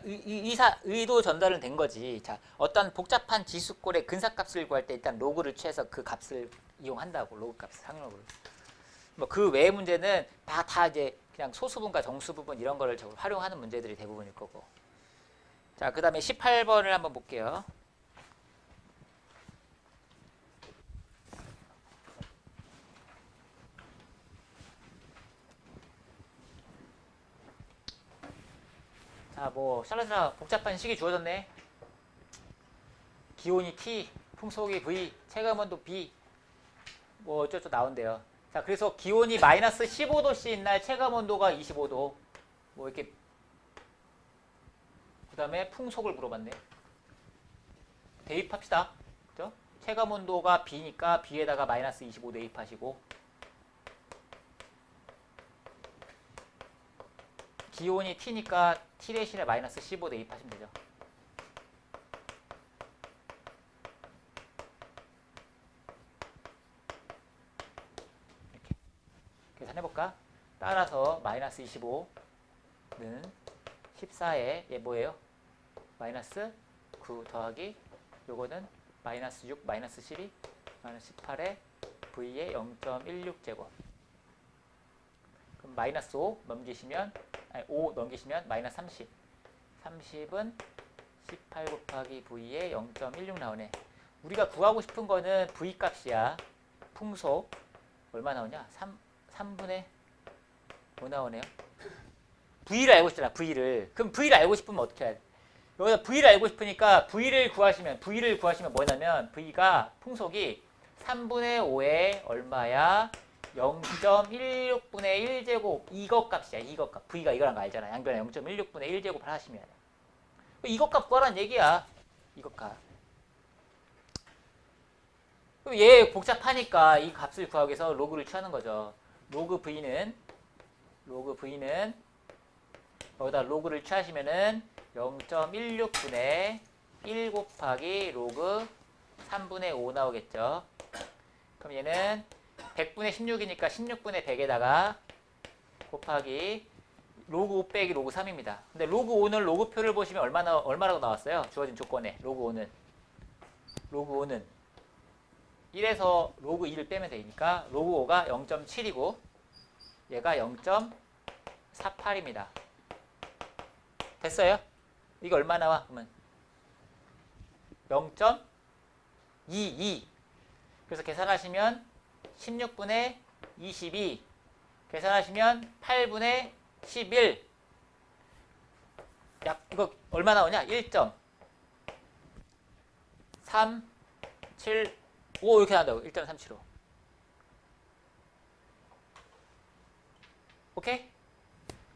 의도 전달은 된 거지. 자, 어떤 복잡한 지수꼴의 근사값을 구할 때 일단 로그를 취해서 그 값을 이용한다고. 로그 값을 상록으로. 뭐 그 외의 문제는 다 이제 그냥 소수분과 정수부분 이런 거를 활용하는 문제들이 대부분일 거고. 자, 그 다음에 18번을 한번 볼게요. 자, 뭐 샬롯이나 복잡한 식이 주어졌네. 기온이 T, 풍속이 V, 체감온도 B, 뭐 어쩌고 나온대요. 자, 그래서 기온이 마이너스 15도씨인 날 체감온도가 25도. 뭐 이렇게. 그 다음에 풍속을 물어봤네. 대입합시다. 그죠? 체감온도가 B니까 B에다가 마이너스 25 대입하시고. 기온이 T니까 T 대신에 마이너스 15 대입하시면 되죠. 이렇게 계산해볼까? 따라서 마이너스 25는 14에 얘 뭐예요? 마이너스 9 더하기 요거는 마이너스 6, 마이너스 12, 마이너스 18에 V에 0.16제곱. 그럼 마이너스 5 넘기시면 5 넘기시면 마이너스 30. 30은 18 곱하기 V에 0.16 나오네. 우리가 구하고 싶은 거는 V 값이야. 풍속. 얼마 나오냐? 3분의 5 나오네요. V를 알고 싶잖아. V를. 그럼 V를 알고 싶으면 어떻게 해야 돼? 여기다 V를 알고 싶으니까 V를 구하시면 뭐냐면 V가 풍속이 3분의 5에 얼마야? 0.16분의 1제곱 이것 값이야. 이것 값. V가 이거란 거 알잖아. 양변에 0.16분의 1제곱을 하시면 이것 값 구하라는 얘기야. 이것 값. 얘 복잡하니까 이 값을 구하기 위해서 로그를 취하는 거죠. 로그 V는 여기다 로그를 취하시면은 0.16분의 1 곱하기 로그 3분의 5 나오겠죠. 그럼 얘는 100분의 16이니까 16분의 100에다가 곱하기 로그 5 빼기 로그 3입니다. 근데 로그 5는 로그표를 보시면 얼마라고 나왔어요? 주어진 조건에 로그 5는 1에서 로그 2를 빼면 되니까 로그 5가 0.7이고 얘가 0.48입니다. 됐어요? 이거 얼마 나와? 그러면 0.22. 그래서 계산하시면 16분의 22 계산하시면 8분의 11. 이거 얼마 나오냐? 1.375 이렇게 나온다고. 1.375. 오케이?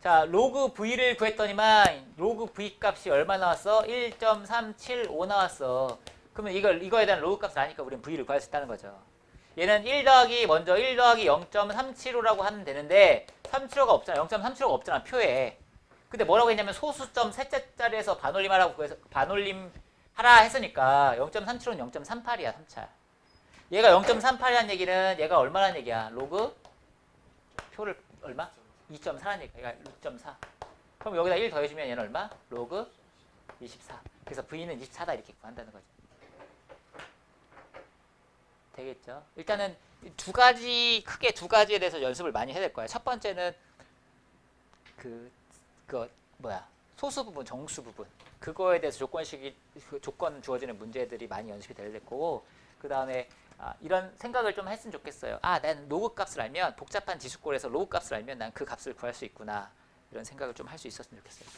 자, 로그 V를 구했더니만 로그 V 값이 얼마 나왔어? 1.375 나왔어. 그러면 이거에 대한 로그 값을 아니까 우리는 V를 구할 수 있다는 거죠. 얘는 1 더하기 0.375라고 하면 되는데 375가 없잖아. 0.375가 없잖아. 표에. 근데 뭐라고 했냐면 소수점 셋째 자리에서 반올림하라고 해서 반올림하라 했으니까 0.375는 0.38이야. 3차. 얘가 0.38이라는 얘기는 얘가 얼마라는 얘기야? 로그 표를 얼마? 2.4라는 얘기야. 얘가 6.4. 그럼 여기다 1 더해주면 얘는 얼마? 로그 24. 그래서 V는 24다 이렇게 구한다는 거죠. 되겠죠? 일단은 크게 두 가지에 대해서 연습을 많이 해야 될 거예요. 첫 번째는 그 뭐야 소수 부분, 정수 부분 그거에 대해서 조건 주어지는 문제들이 많이 연습이 될 거고, 그 다음에 이런 생각을 좀 했으면 좋겠어요. 난 로그 값을 알면 복잡한 지수꼴에서 로그 값을 알면 난 그 값을 구할 수 있구나, 이런 생각을 좀 할 수 있었으면 좋겠어요.